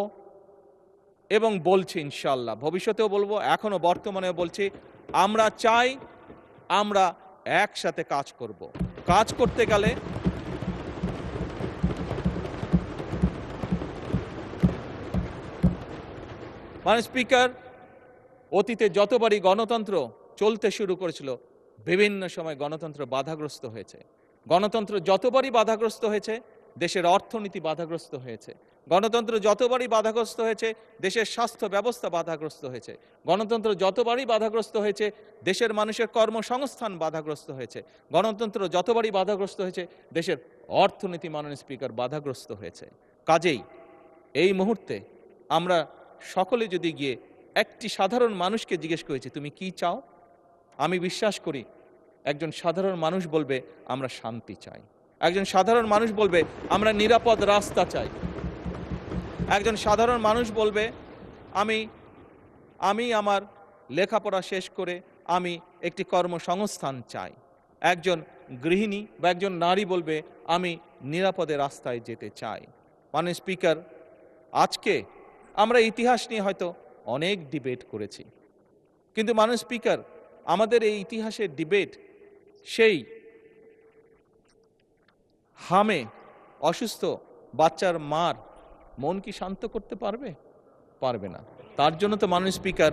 এবং বলছি, ইনশাআল্লাহ ভবিষ্যতেও বলবো, এখনো বর্তমানেও বলছি, আমরা চাই আমরা একসাথে কাজ করব। কাজ করতে গেলে মাননীয় স্পিকার, অতীতে যতবারই গণতন্ত্র চলতে শুরু করেছিল বিভিন্ন সময় গণতন্ত্র বাধাগ্রস্ত হয়েছে। গণতন্ত্র যতবারই বাধাগ্রস্ত হয়েছে দেশের অর্থনীতি বাধাগ্রস্ত হয়েছে। গণতন্ত্র যতবারই বাধাগ্রস্ত হয়েছে দেশের স্বাস্থ্য ব্যবস্থা বাধাগ্রস্ত হয়েছে। গণতন্ত্র যতবারই বাধাগ্রস্ত হয়েছে দেশের মানুষের কর্মসংস্থান বাধাগ্রস্ত হয়েছে। গণতন্ত্র যতবারই বাধাগ্রস্ত হয়েছে দেশের অর্থনীতি, মাননীয় স্পিকার, বাধাগ্রস্ত হয়েছে। কাজেই এই মুহূর্তে আমরা সকলে যদি গিয়ে একটি সাধারণ মানুষকে জিজ্ঞেস করেছি তুমি কি চাও, আমি বিশ্বাস করি একজন সাধারণ মানুষ বলবে আমরা শান্তি চাই। একজন সাধারণ মানুষ বলবে আমরা নিরাপদ রাস্তা চাই। একজন সাধারণ মানুষ বলবে আমি আমার লেখাপড়া শেষ করে আমি একটি কর্মসংস্থান চাই। একজন গৃহিণী বা একজন নারী বলবে আমি নিরাপদে রাস্তায় যেতে চাই। মাননীয় স্পিকার, আজকে আমরা ইতিহাস নিয়ে হয়তো অনেক ডিবেট করেছি, কিন্তু মাননীয় স্পিকার, আমাদের এই ইতিহাসের ডিবেট সেই হামে অসুস্থ বাচ্চার মার মন কি শান্ত করতে পারবে? পারবে না। তার জন্য তো মাননীয় স্পিকার,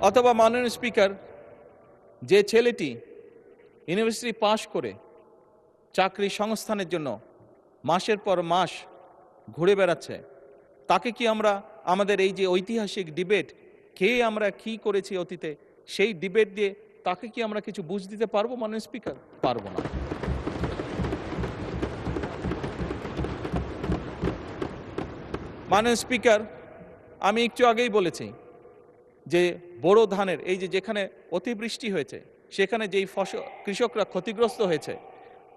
অথবা মাননীয় স্পিকার, যে ছেলেটি ইউনিভার্সিটি পাশ করে চাকরি সংস্থানের জন্য মাসের পর মাস ঘুরে বেড়াচ্ছে, তাকে কি আমরা আমাদের এই যে ঐতিহাসিক ডিবেট, কে আমরা কি করেছি অতীতে, সেই ডিবেট দিয়ে তাকে কি আমরা কিছু বুঝ দিতে পারবো? মাননীয় স্পিকার, পারবো না। মাননীয় স্পিকার, আমি একটু আগেই বলেছি যে বোরো ধানের এই যেখানে অতিবৃষ্টি হয়েছে সেখানে যেই ফসল কৃষকরা ক্ষতিগ্রস্ত হয়েছে,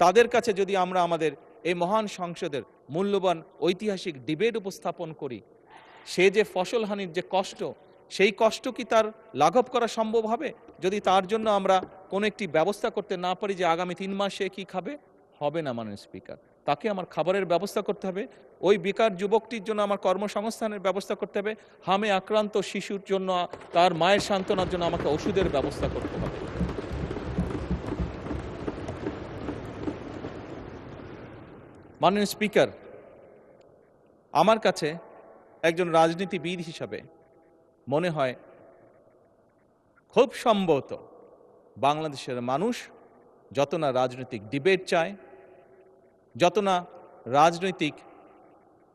তাদের কাছে যদি আমরা আমাদের এই মহান সংসদের মূল্যবান ঐতিহাসিক ডিবেট উপস্থাপন করি, সে যে ফসল হানির যে কষ্ট, সেই কষ্ট কি তার লাঘব করা সম্ভব হবে? যদি তার জন্য আমরা কোনো একটি ব্যবস্থা করতে না পারি যে আগামী 3 মাস সে কি খাবে, হবে না। মাননীয় স্পিকার, তাকে আমার খাবারের ব্যবস্থা করতে হবে, ওই বেকার যুবকটির জন্য আমার কর্মসংস্থানের ব্যবস্থা করতে হবে, হামে আক্রান্ত শিশুর জন্য তার মায়ের সান্ত্বনার জন্য আমাকে ওষুধের ব্যবস্থা করতে হবে। মাননীয় স্পিকার, আমার কাছে একজন রাজনীতিবিদ হিসাবে মনে হয় খুব সম্ভবত বাংলাদেশের মানুষ যত না রাজনৈতিক ডিবেট চায়, যত না রাজনৈতিক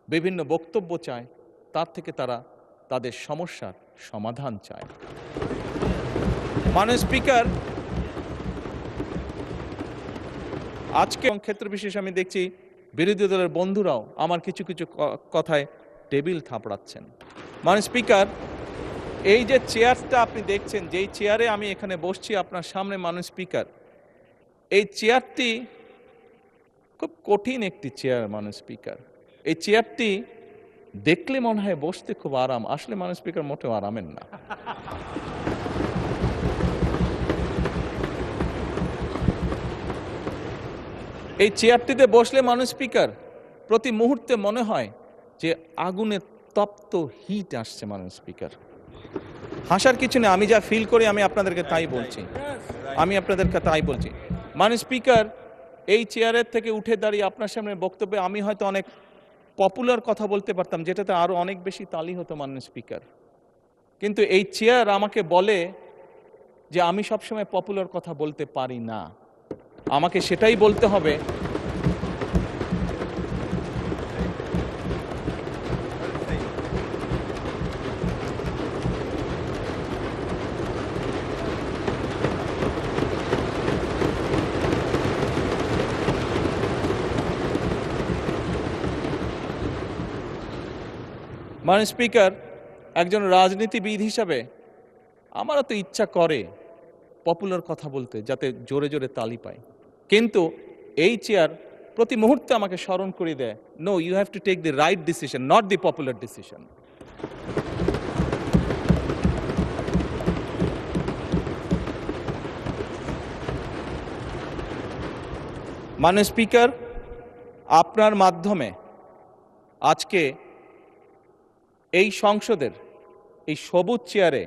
বিভিন্ন বক্তব্য চায়, তার থেকে তারা তাদের সমস্যার সমাধান চায়। মাননীয় স্পিকার, আজকে ক্ষেত্র বিশেষ আমি দেখছি বিরোধী দলের বন্ধুরাও আমার কিছু কিছু কথায় টেবিল থাপড়াচ্ছেন। মাননীয় স্পিকার, এই যে চেয়ারটা আপনি দেখছেন, যেই চেয়ারে আমি এখানে বসছি আপনার সামনে, মাননীয় স্পিকার, এই চেয়ারটি খুব কঠিন একটি চেয়ার। মাননীয় স্পিকার, এই চেয়ারটি দেখলে মনে হয় বসতে খুব আরাম, আসলে মাননীয় স্পিকার মোটেও আরামের না। এই চেয়ারটিতে বসলে মাননীয় স্পিকার প্রতি মুহূর্তে মনে হয় যে আগুনের তপ্ত হিট আসছে। মাননীয় স্পিকার, হাসার কিছু নেই, আমি যা ফিল করি আমি আপনাদেরকে তাই বলছি। মাননীয় স্পিকার, এই চেয়ারের থেকে উঠে দাঁড়িয়ে আপনার সামনে বক্তব্যে আমি হয়তো অনেক পপুলার কথা বলতে পারতাম, যেটাতে আরো অনেক বেশি তালি হতো মাননীয় স্পিকার। কিন্তু এই চেয়ার আমাকে বলে যে আমি সবসময় পপুলার কথা বলতে পারি না, আমাকে সেটাই বলতে হবে। মাননীয় স্পিকার, একজন রাজনীতিবিদ হিসাবে আমারও তো ইচ্ছা করে পপুলার কথা বলতে, যাতে জোরে জোরে তালি পাই, কিন্তু এই চেয়ার প্রতি মুহূর্তে আমাকে স্মরণ করে দেয়, no, you have to take the right decision, not the popular decision. মাননীয় স্পিকার, আপনার মাধ্যমে আজকে এই সংসদের এই সবুজ চেয়ারে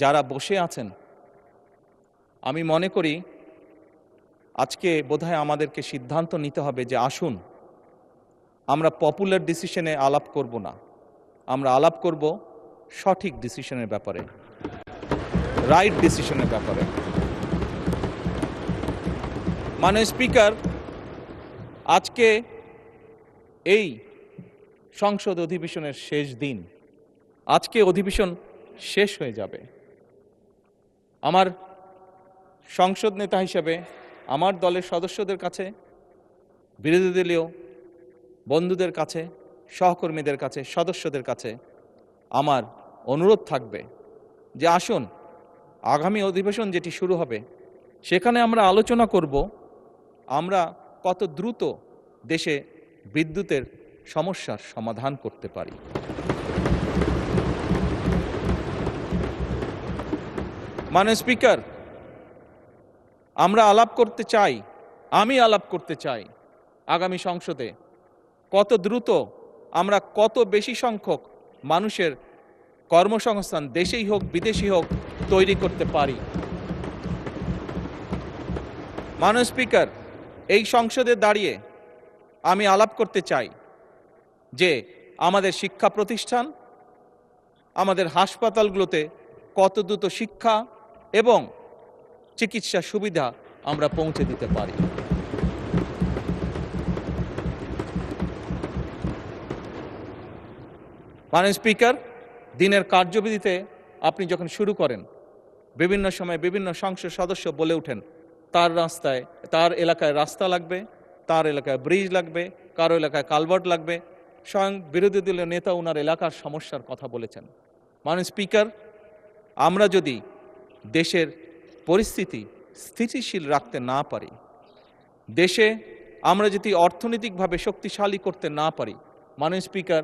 যারা বসে আছেন, আমি মনে করি আজকে বোধহয় আমাদেরকে সিদ্ধান্ত নিতে হবে যে আসুন আমরা পপুলার ডিসিশনে আলাপ করব না, আমরা আলাপ করব সঠিক ডিসিশনের ব্যাপারে, রাইট ডিসিশনের ব্যাপারে। মাননীয় স্পিকার, আজকে এই সংসদ অধিবেশনের শেষ দিন, আজকে অধিবেশন শেষ হয়ে যাবে। আমার সংসদ নেতা হিসেবে আমার দলের সদস্যদের কাছে, বিরোধী দলীয় বন্ধুদের কাছে, সহকর্মীদের কাছে, সদস্যদের কাছে আমার অনুরোধ থাকবে যে আসুন আগামী অধিবেশন যেটি শুরু হবে সেখানে আমরা আলোচনা করব আমরা কত দ্রুত দেশে বিদ্যুতের সমস্যার সমাধান করতে পারি। মাননীয় স্পিকার, আমরা আলাপ করতে চাই, আমি আলাপ করতে চাই আগামী সংসদে কত দ্রুত আমরা কত বেশি সংখ্যক মানুষের কর্মসংস্থান, দেশেই হোক বিদেশি হোক, তৈরি করতে পারি। মাননীয় স্পিকার, এই সংসদে দাঁড়িয়ে আমি আলাপ করতে চাই যে আমাদের শিক্ষা প্রতিষ্ঠান, আমাদের হাসপাতালগুলোতে কত দ্রুত শিক্ষা এবং চিকিৎসা সুবিধা আমরা পৌঁছে দিতে পারি। মাননীয় স্পিকার, দিনের কার্যবিধিতে আপনি যখন শুরু করেন, বিভিন্ন সময় বিভিন্ন সংসদ সদস্য বলে ওঠেন তার এলাকায় রাস্তা লাগবে, তার এলাকায় ব্রিজ লাগবে, কারো এলাকায় কালভার্ট লাগবে। স্বয়ং বিরোধী দলীয় নেতা ওনার এলাকার সমস্যার কথা বলেছেন। মাননীয় স্পিকার, আমরা যদি দেশের পরিস্থিতি স্থিতিশীল রাখতে না পারি, দেশে আমরা যদি অর্থনৈতিকভাবে শক্তিশালী করতে না পারি, মাননীয় স্পিকার,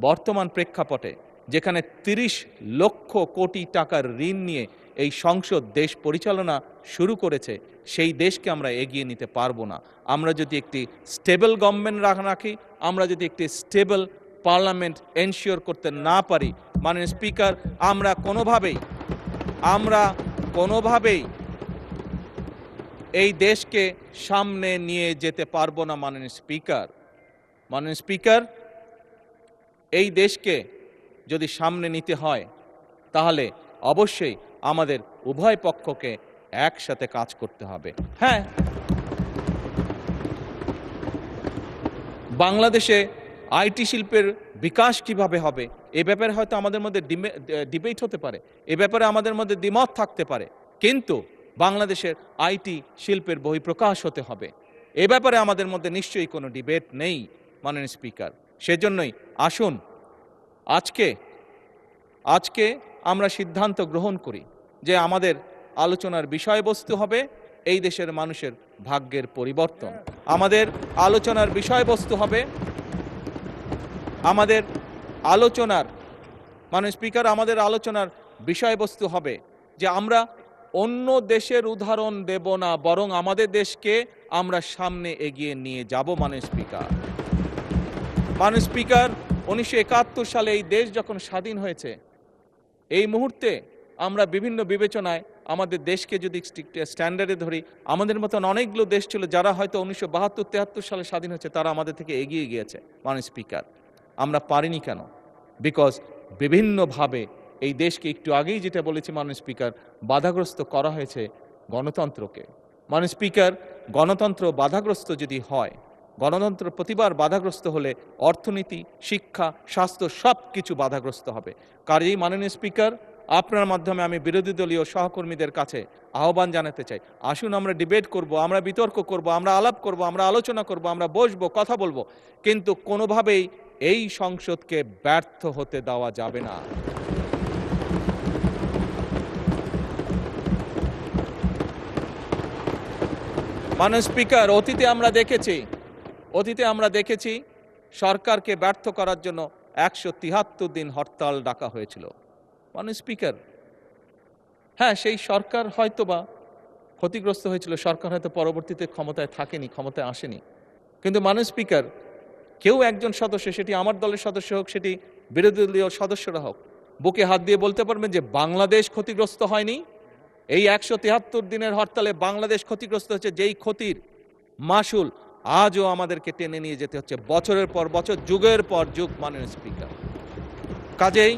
বর্তমান প্রেক্ষাপটে যেখানে 30 লক্ষ কোটি টাকার ঋণ নিয়ে এই সংসদ দেশ পরিচালনা শুরু করেছে, সেই দেশকে আমরা এগিয়ে নিতে পারবো না। আমরা যদি একটি স্টেবল গভর্নমেন্ট রাখি, আমরা যদি একটি স্টেবল পার্লামেন্ট এনশিওর করতে না পারি, মাননীয় স্পিকার, আমরা কোনোভাবেই এই দেশকে সামনে নিয়ে যেতে পারবো না। মাননীয় স্পিকার, এই দেশকে যদি সামনে নিতে হয় তাহলে অবশ্যই আমাদের উভয় পক্ষকে একসাথে কাজ করতে হবে। হ্যাঁ, বাংলাদেশে আইটি শিল্পের বিকাশ কিভাবে হবে এ ব্যাপারে হয়তো আমাদের মধ্যে ডিবেট হতে পারে, এ ব্যাপারে আমাদের মধ্যে দ্বিমত থাকতে পারে, কিন্তু বাংলাদেশের আইটি শিল্পের বহিঃপ্রকাশ হতে হবে, এ ব্যাপারে আমাদের মধ্যে নিশ্চয়ই কোনো ডিবেট নেই। মাননীয় স্পিকার, সেজন্যই আসুন আজকে আমরা সিদ্ধান্ত গ্রহণ করি যে আমাদের আলোচনার বিষয়বস্তু হবে এই দেশের মানুষের ভাগ্যের পরিবর্তন। আমাদের আলোচনার বিষয়বস্তু হবে আমাদের আলোচনার মাননীয় স্পিকার, আমাদের আলোচনার বিষয়বস্তু হবে যে আমরা অন্য দেশের উদাহরণ দেব না, বরং আমাদের দেশকে আমরা সামনে এগিয়ে নিয়ে যাব। মাননীয় স্পিকার, 1971 সালে এই দেশ যখন স্বাধীন হয়েছে, এই মুহূর্তে আমরা বিভিন্ন বিবেচনায় আমাদের দেশকে যদি স্ট্যান্ডার্ডে ধরি, আমাদের মতন অনেকগুলো দেশ ছিল যারা হয়তো 1972-73 সালে স্বাধীন হয়েছে, তারা আমাদের থেকে এগিয়ে গিয়েছে। মাননীয় স্পিকার, আমরা পারিনি কেন? বিকজ বিভিন্নভাবে এই দেশকে, একটু আগেই যেটা বলেছি মাননীয় স্পিকার, বাধাগ্রস্ত করা হয়েছে গণতন্ত্রকে। মাননীয় স্পিকার, গণতন্ত্র বাধাগ্রস্ত যদি হয়, গণতন্ত্র প্রতিবার বাধাগ্রস্ত হলে অর্থনীতি, শিক্ষা, স্বাস্থ্য সব কিছু বাধাগ্রস্ত হবে। কাজেই মাননীয় স্পিকার, আপনার মাধ্যমে আমি বিরোধী দলীয় সহকর্মীদের কাছে আহ্বান জানাতে চাই, আসুন আমরা ডিবেট করব, আমরা বিতর্ক করব, আমরা আলাপ করব, আমরা আলোচনা করব, আমরা বসবো, কথা বলবো, কিন্তু কোনোভাবেই এই সংসদকে ব্যর্থ হতে দেওয়া যাবে না। মাননীয় স্পিকার, অতীতে আমরা দেখেছি সরকারকে ব্যর্থ করার জন্য 173 দিন হরতাল ডাকা হয়েছিল। মাননীয় স্পিকার, হ্যাঁ, সেই সরকার হয়তোবা ক্ষতিগ্রস্ত হয়েছিল, সরকার হয়তো পরবর্তীতে ক্ষমতায় থাকেনি, ক্ষমতায় আসেনি, কিন্তু মাননীয় স্পিকার, কেউ একজন সদস্য, সেটি আমার দলের সদস্য হোক, সেটি বিরোধী দলীয় সদস্যরা হোক, বুকে হাত দিয়ে বলতে পারবেন যে বাংলাদেশ ক্ষতিগ্রস্ত হয়নি? এই 173 দিনের হরতালে বাংলাদেশ ক্ষতিগ্রস্ত হচ্ছে, যেই ক্ষতির মাসুল আজও আমাদেরকে টেনে নিয়ে যেতে হচ্ছে বছরের পর বছর, যুগের পর যুগ। মাননীয় স্পিকার, কাজেই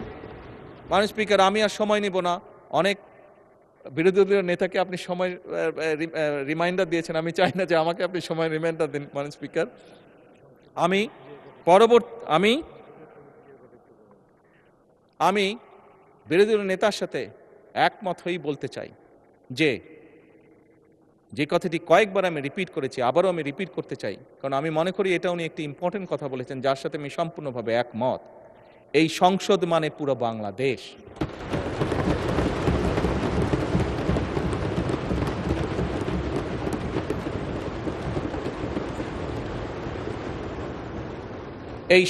মাননীয় স্পিকার, আমি আর সময় নিব না। অনেক বিরোধী দলীয় নেতাকে আপনি সময় রিমাইন্ডার দিয়েছেন, আমি চাই না যে আমাকে আপনি সময় রিমাইন্ডার দিন। মাননীয় স্পিকার, আমি বিরোধী দলীয় নেতার সাথে একমত হয়েই বলতে চাই যে কথাটি কয়েকবার আমি রিপিট করেছি, আবারও আমি রিপিট করতে চাই, কারণ আমি মনে করি এটা উনি একটি ইম্পর্টেন্ট কথা বলেছেন, যার সাথে আমি সম্পূর্ণভাবে একমত। এই সংসদ মানে পুরো বাংলাদেশ। এই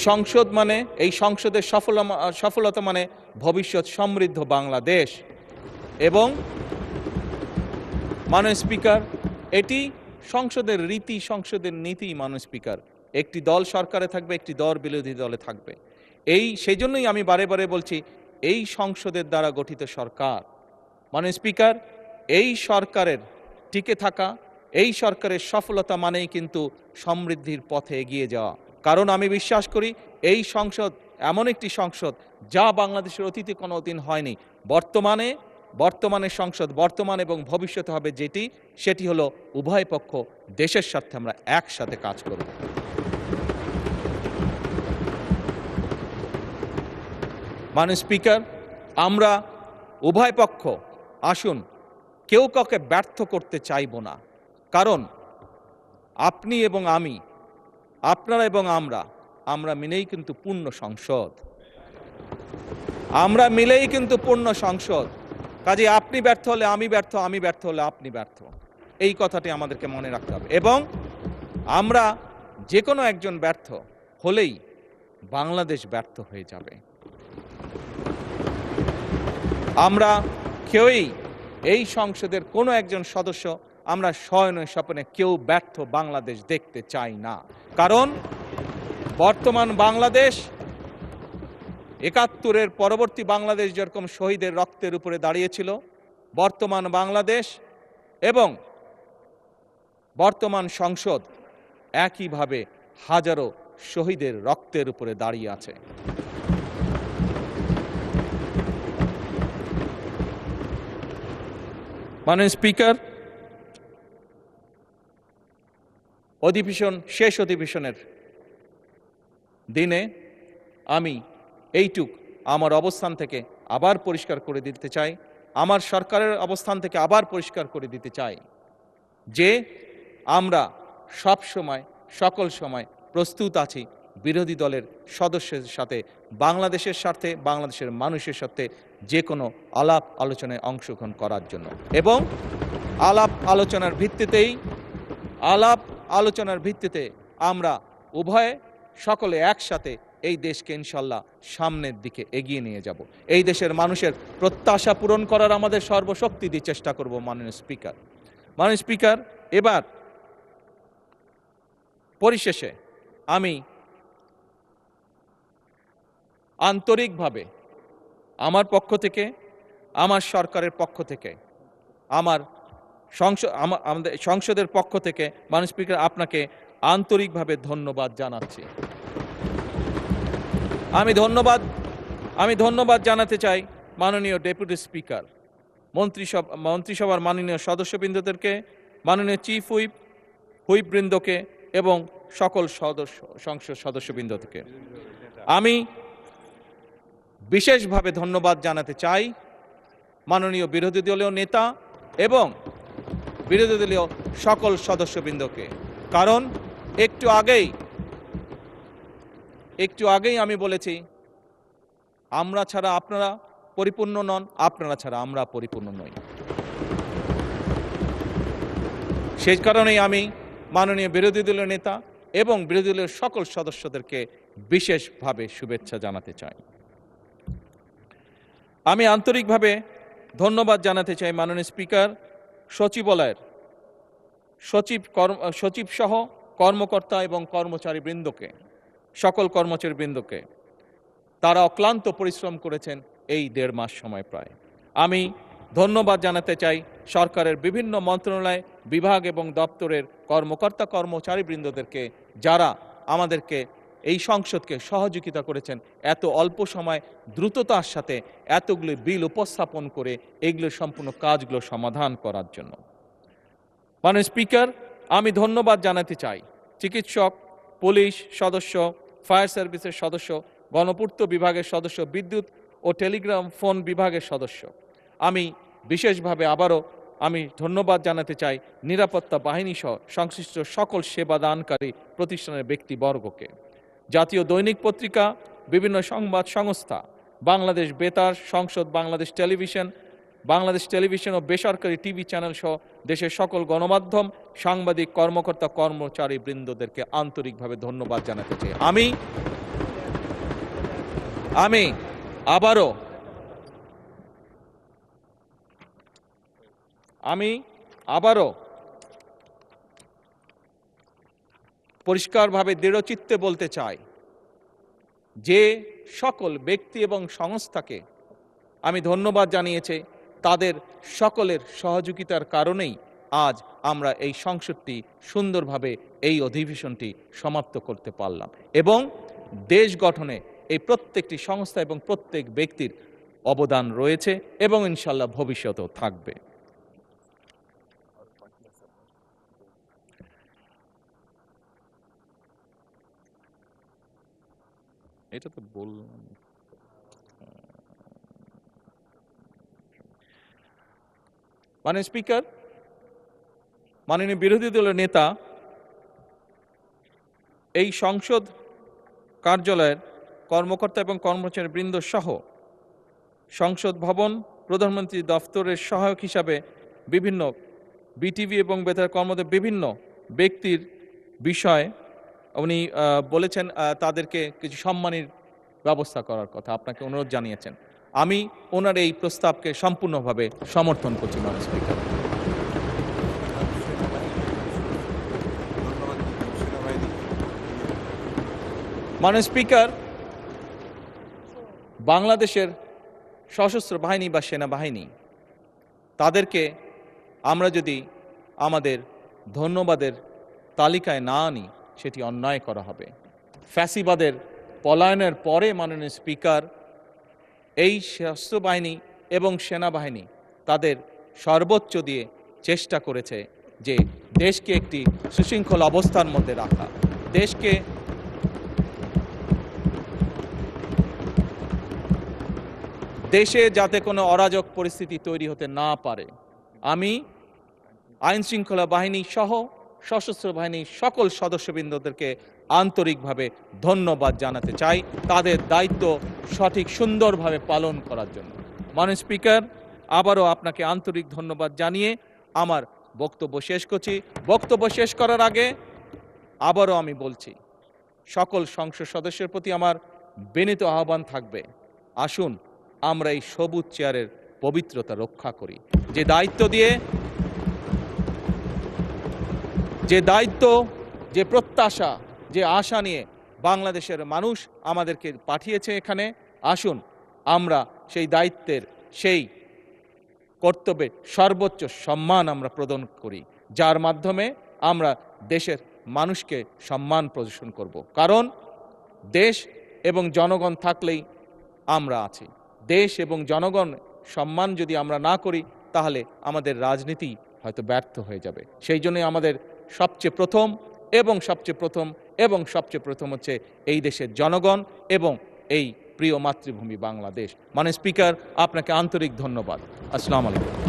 সংসদের সফলতা মানে ভবিষ্যৎ সমৃদ্ধ বাংলাদেশ। এবং মাননীয় স্পিকার, এটি সংসদের রীতি, সংসদের নীতি। মাননীয় স্পিকার, একটি দল সরকারে থাকবে, একটি দল বিরোধী দলে থাকবে। সেই জন্যই আমি বারে বারে বলছি, এই সংসদের দ্বারা গঠিত সরকার। মাননীয় স্পিকার, এই সরকারের টিকে থাকা, এই সরকারের সফলতা মানেই কিন্তু সমৃদ্ধির পথে এগিয়ে যাওয়া। কারণ আমি বিশ্বাস করি এই সংসদ এমন একটি সংসদ যা বাংলাদেশের অতীতে কোনো দিন হয়নি। বর্তমানে সংসদ, বর্তমান এবং ভবিষ্যতে হবে সেটি হলো উভয় পক্ষ দেশের স্বার্থে আমরা একসাথে কাজ করব। মাননীয় স্পিকার, আমরা উভয় পক্ষ, আসুন, কেউ কাউকে ব্যর্থ করতে চাইব না। কারণ আপনি এবং আমি, আপনারা এবং আমরা মিলেই কিন্তু পূর্ণ সংসদ। আমরা মিলেই কিন্তু পূর্ণ সংসদ। কাজে আপনি ব্যর্থ হলে আমি ব্যর্থ, আমি ব্যর্থ হলে আপনি ব্যর্থ, এই কথাটি আমাদেরকে মনে রাখতে হবে। এবং আমরা যে কোনো একজন ব্যর্থ হলেই বাংলাদেশ ব্যর্থ হয়ে যাবে। আমরা কেউই, এই সংসদের কোনো একজন সদস্য, আমরা শয়নে স্বপ্নে কেউ ব্যর্থ বাংলাদেশ দেখতে চাই না। কারণ বর্তমান বাংলাদেশ ৭১-এর পরবর্তী বাংলাদেশ যেরকম শহীদের রক্তের উপরে দাঁড়িয়েছিল, বর্তমান বাংলাদেশ এবং বর্তমান সংসদ একইভাবে হাজারো শহীদের রক্তের উপরে দাঁড়িয়ে আছে। মাননীয় স্পিকার, শেষ অধিবেশনের দিনে আমি আমার অবস্থান থেকে আবার পরিষ্কার করে দিতে চাই, আমার সরকারের অবস্থান থেকে আবার পরিষ্কার করে দিতে চাই যে আমরা সব সময়, সকল সময় প্রস্তুত আছি বিরোধী দলের সদস্যদের সাথে বাংলাদেশের স্বার্থে, বাংলাদেশের মানুষের সাথে যে কোনো আলাপ আলোচনায় অংশগ্রহণ করার জন্য। এবং আলাপ আলোচনার ভিত্তিতে আমরা সকলে একসাথে এই দেশকে ইনশাল্লাহ সামনের দিকে এগিয়ে নিয়ে যাব। এই দেশের মানুষের প্রত্যাশা পূরণ করার আমাদের সর্বশক্তি দিয়ে চেষ্টা করব। মাননীয় স্পিকার, মাননীয় স্পিকার, এবার পরিশেষে আমি আন্তরিকভাবে আমার পক্ষ থেকে, আমার সরকারের পক্ষ থেকে, আমাদের সংসদের পক্ষ থেকে মাননীয় স্পিকার আপনাকে আন্তরিকভাবে ধন্যবাদ জানাচ্ছি। আমি ধন্যবাদ জানাতে চাই মাননীয় ডেপুটি স্পিকার, মন্ত্রিসভার মাননীয় সদস্যবৃন্দদেরকে, মাননীয় চিফ হুইপবৃন্দকে এবং সকল সংসদ সদস্যবৃন্দকে। আমি বিশেষভাবে ধন্যবাদ জানাতে চাই মাননীয় বিরোধী দলীয় নেতা এবং বিরোধী দলীয় সকল সদস্যবৃন্দকে, কারণ একটু আগেই আমি বলেছি, আমরা ছাড়া আপনারা পরিপূর্ণ নন, আপনারা ছাড়া আমরা পরিপূর্ণ নই। সেই কারণেই আমি মাননীয় বিরোধী দলীয় নেতা এবং বিরোধী দলের সকল সদস্যদেরকে বিশেষভাবে শুভেচ্ছা জানাতে চাই। আমি আন্তরিকভাবে ধন্যবাদ জানাতে চাই মাননীয় স্পিকার, সচিবালয়ের সচিব সহ কর্মকর্তা এবং কর্মচারীবৃন্দকে, সকল কর্মচারীবৃন্দকে। তারা অক্লান্ত পরিশ্রম করেছেন এই 1.5 মাস সময় প্রায়। আমি ধন্যবাদ জানাতে চাই সরকারের বিভিন্ন মন্ত্রণালয়, বিভাগ এবং দপ্তরের কর্মকর্তা কর্মচারীবৃন্দদেরকে, যারা আমাদেরকে এই সংসদকে সহযোগিতা করেছেন এত অল্প সময় দ্রুততার সাথে এতগুলো বিল উপস্থাপন করে এইগুলো সম্পূর্ণ কাজগুলো সমাধান করার জন্য। মাননীয় স্পিকার, আমি ধন্যবাদ জানাতে চাই চিকিৎসক, পুলিশ সদস্য, ফায়ার সার্ভিসের সদস্য, গণপূর্ত বিভাগের সদস্য, বিদ্যুৎ ও টেলিগ্রাম ফোন বিভাগের সদস্য। আমি বিশেষভাবে আবারও আমি ধন্যবাদ জানাতে চাই নিরাপত্তা বাহিনী সহ সংশ্লিষ্ট সকল সেবাদানকারী প্রতিষ্ঠানের ব্যক্তিবর্গকে। জাতীয় দৈনিক পত্রিকা, বিভিন্ন সংবাদ সংস্থা, বাংলাদেশ বেতার, সংসদ, বাংলাদেশ টেলিভিশন ও বেসরকারি টিভি চ্যানেল সহ দেশের সকল গণমাধ্যম, সাংবাদিক, কর্মকর্তা, কর্মচারী বৃন্দদেরকে আন্তরিকভাবে ধন্যবাদ জানাতে চাই। আমি আবারও পরিষ্কারভাবে দৃঢ়চিত্তে বলতে চাই যে সকল ব্যক্তি এবং সংস্থাকে আমি ধন্যবাদ জানিয়েছি, তাদের সকলের সহযোগিতার কারণেই আজ আমরা এই সংসদটি সুন্দরভাবে এই অধিবেশনটি সমাপ্ত করতে পারলাম এবং দেশ গঠনে এই প্রত্যেকটি সংস্থা এবং প্রত্যেক ব্যক্তির অবদান রয়েছে এবং ইনশাল্লাহ ভবিষ্যতেও থাকবে। এটা তো বললাম। মাননীয় স্পিকার, মাননীয় বিরোধী দলের নেতা, এই সংসদ কার্যালয়ের কর্মকর্তা এবং কর্মচারী বৃন্দ সহ সংসদ ভবন, প্রধানমন্ত্রী দফতরের সহায়ক হিসাবে বিভিন্ন বিটিভি এবং বেতার কর্মরত বিভিন্ন ব্যক্তির বিষয়ে উনি বলেছেন তাদেরকে কিছু সম্মানের ব্যবস্থা করার কথা, আপনাকে অনুরোধ জানিয়েছেন। আমি ওনার এই প্রস্তাবকে সম্পূর্ণভাবে সমর্থন করছি। মাননীয় স্পিকার, মাননীয় স্পিকার, বাংলাদেশের সশস্ত্র বাহিনী বা সেনাবাহিনী, তাদেরকে আমরা যদি আমাদের ধন্যবাদের তালিকায় না আনি সেটি অন্যায় করা হবে। ফ্যাসিবাদের পলায়নের পরে মাননীয় স্পিকার, এই সশস্ত্র বাহিনী এবং সেনাবাহিনী তাদের সর্বোচ্চ দিয়ে চেষ্টা করেছে যে দেশকে একটি সুশৃঙ্খল অবস্থার মধ্যে রাখা, দেশে যাতে কোনো অরাজক পরিস্থিতি তৈরি হতে না পারে। আমি আইন শৃঙ্খলা বাহিনী সহ সশস্ত্র বাহিনীর সকল সদস্যবৃন্দদেরকে আন্তরিকভাবে ধন্যবাদ জানাতে চাই তাদের দায়িত্ব সঠিক সুন্দরভাবে পালন করার জন্য। মাননীয় স্পিকার, আবারও আপনাকে আন্তরিক ধন্যবাদ জানিয়ে আমার বক্তব্য শেষ করছি। বক্তব্য শেষ করার আগে আবারও আমি বলছি, সকল সংসদ সদস্যের প্রতি আমার বিনীত আহ্বান থাকবে, আসুন আমরা এই সবুজ চেয়ারের পবিত্রতা রক্ষা করি। যে দায়িত্ব, যে প্রত্যাশা, যে আশা নিয়ে বাংলাদেশের মানুষ আমাদেরকে পাঠিয়েছে এখানে, আসুন আমরা সেই দায়িত্বের, সেই কর্তব্যের সর্বোচ্চ সম্মান আমরা প্রদান করি, যার মাধ্যমে আমরা দেশের মানুষকে সম্মান প্রদর্শন করব। কারণ দেশ এবং জনগণ থাকলেই আমরা আছি। দেশ এবং জনগণ সম্মান যদি আমরা না করি, তাহলে আমাদের রাজনীতি হয়তো ব্যর্থ হয়ে যাবে। সেই জন্যই আমাদের সবচেয়ে প্রথম হচ্ছে এই দেশের জনগণ এবং এই প্রিয় মাতৃভূমি বাংলাদেশ। মানে স্পিকার, আপনাকে আন্তরিক ধন্যবাদ। আসসালামু আলাইকুম।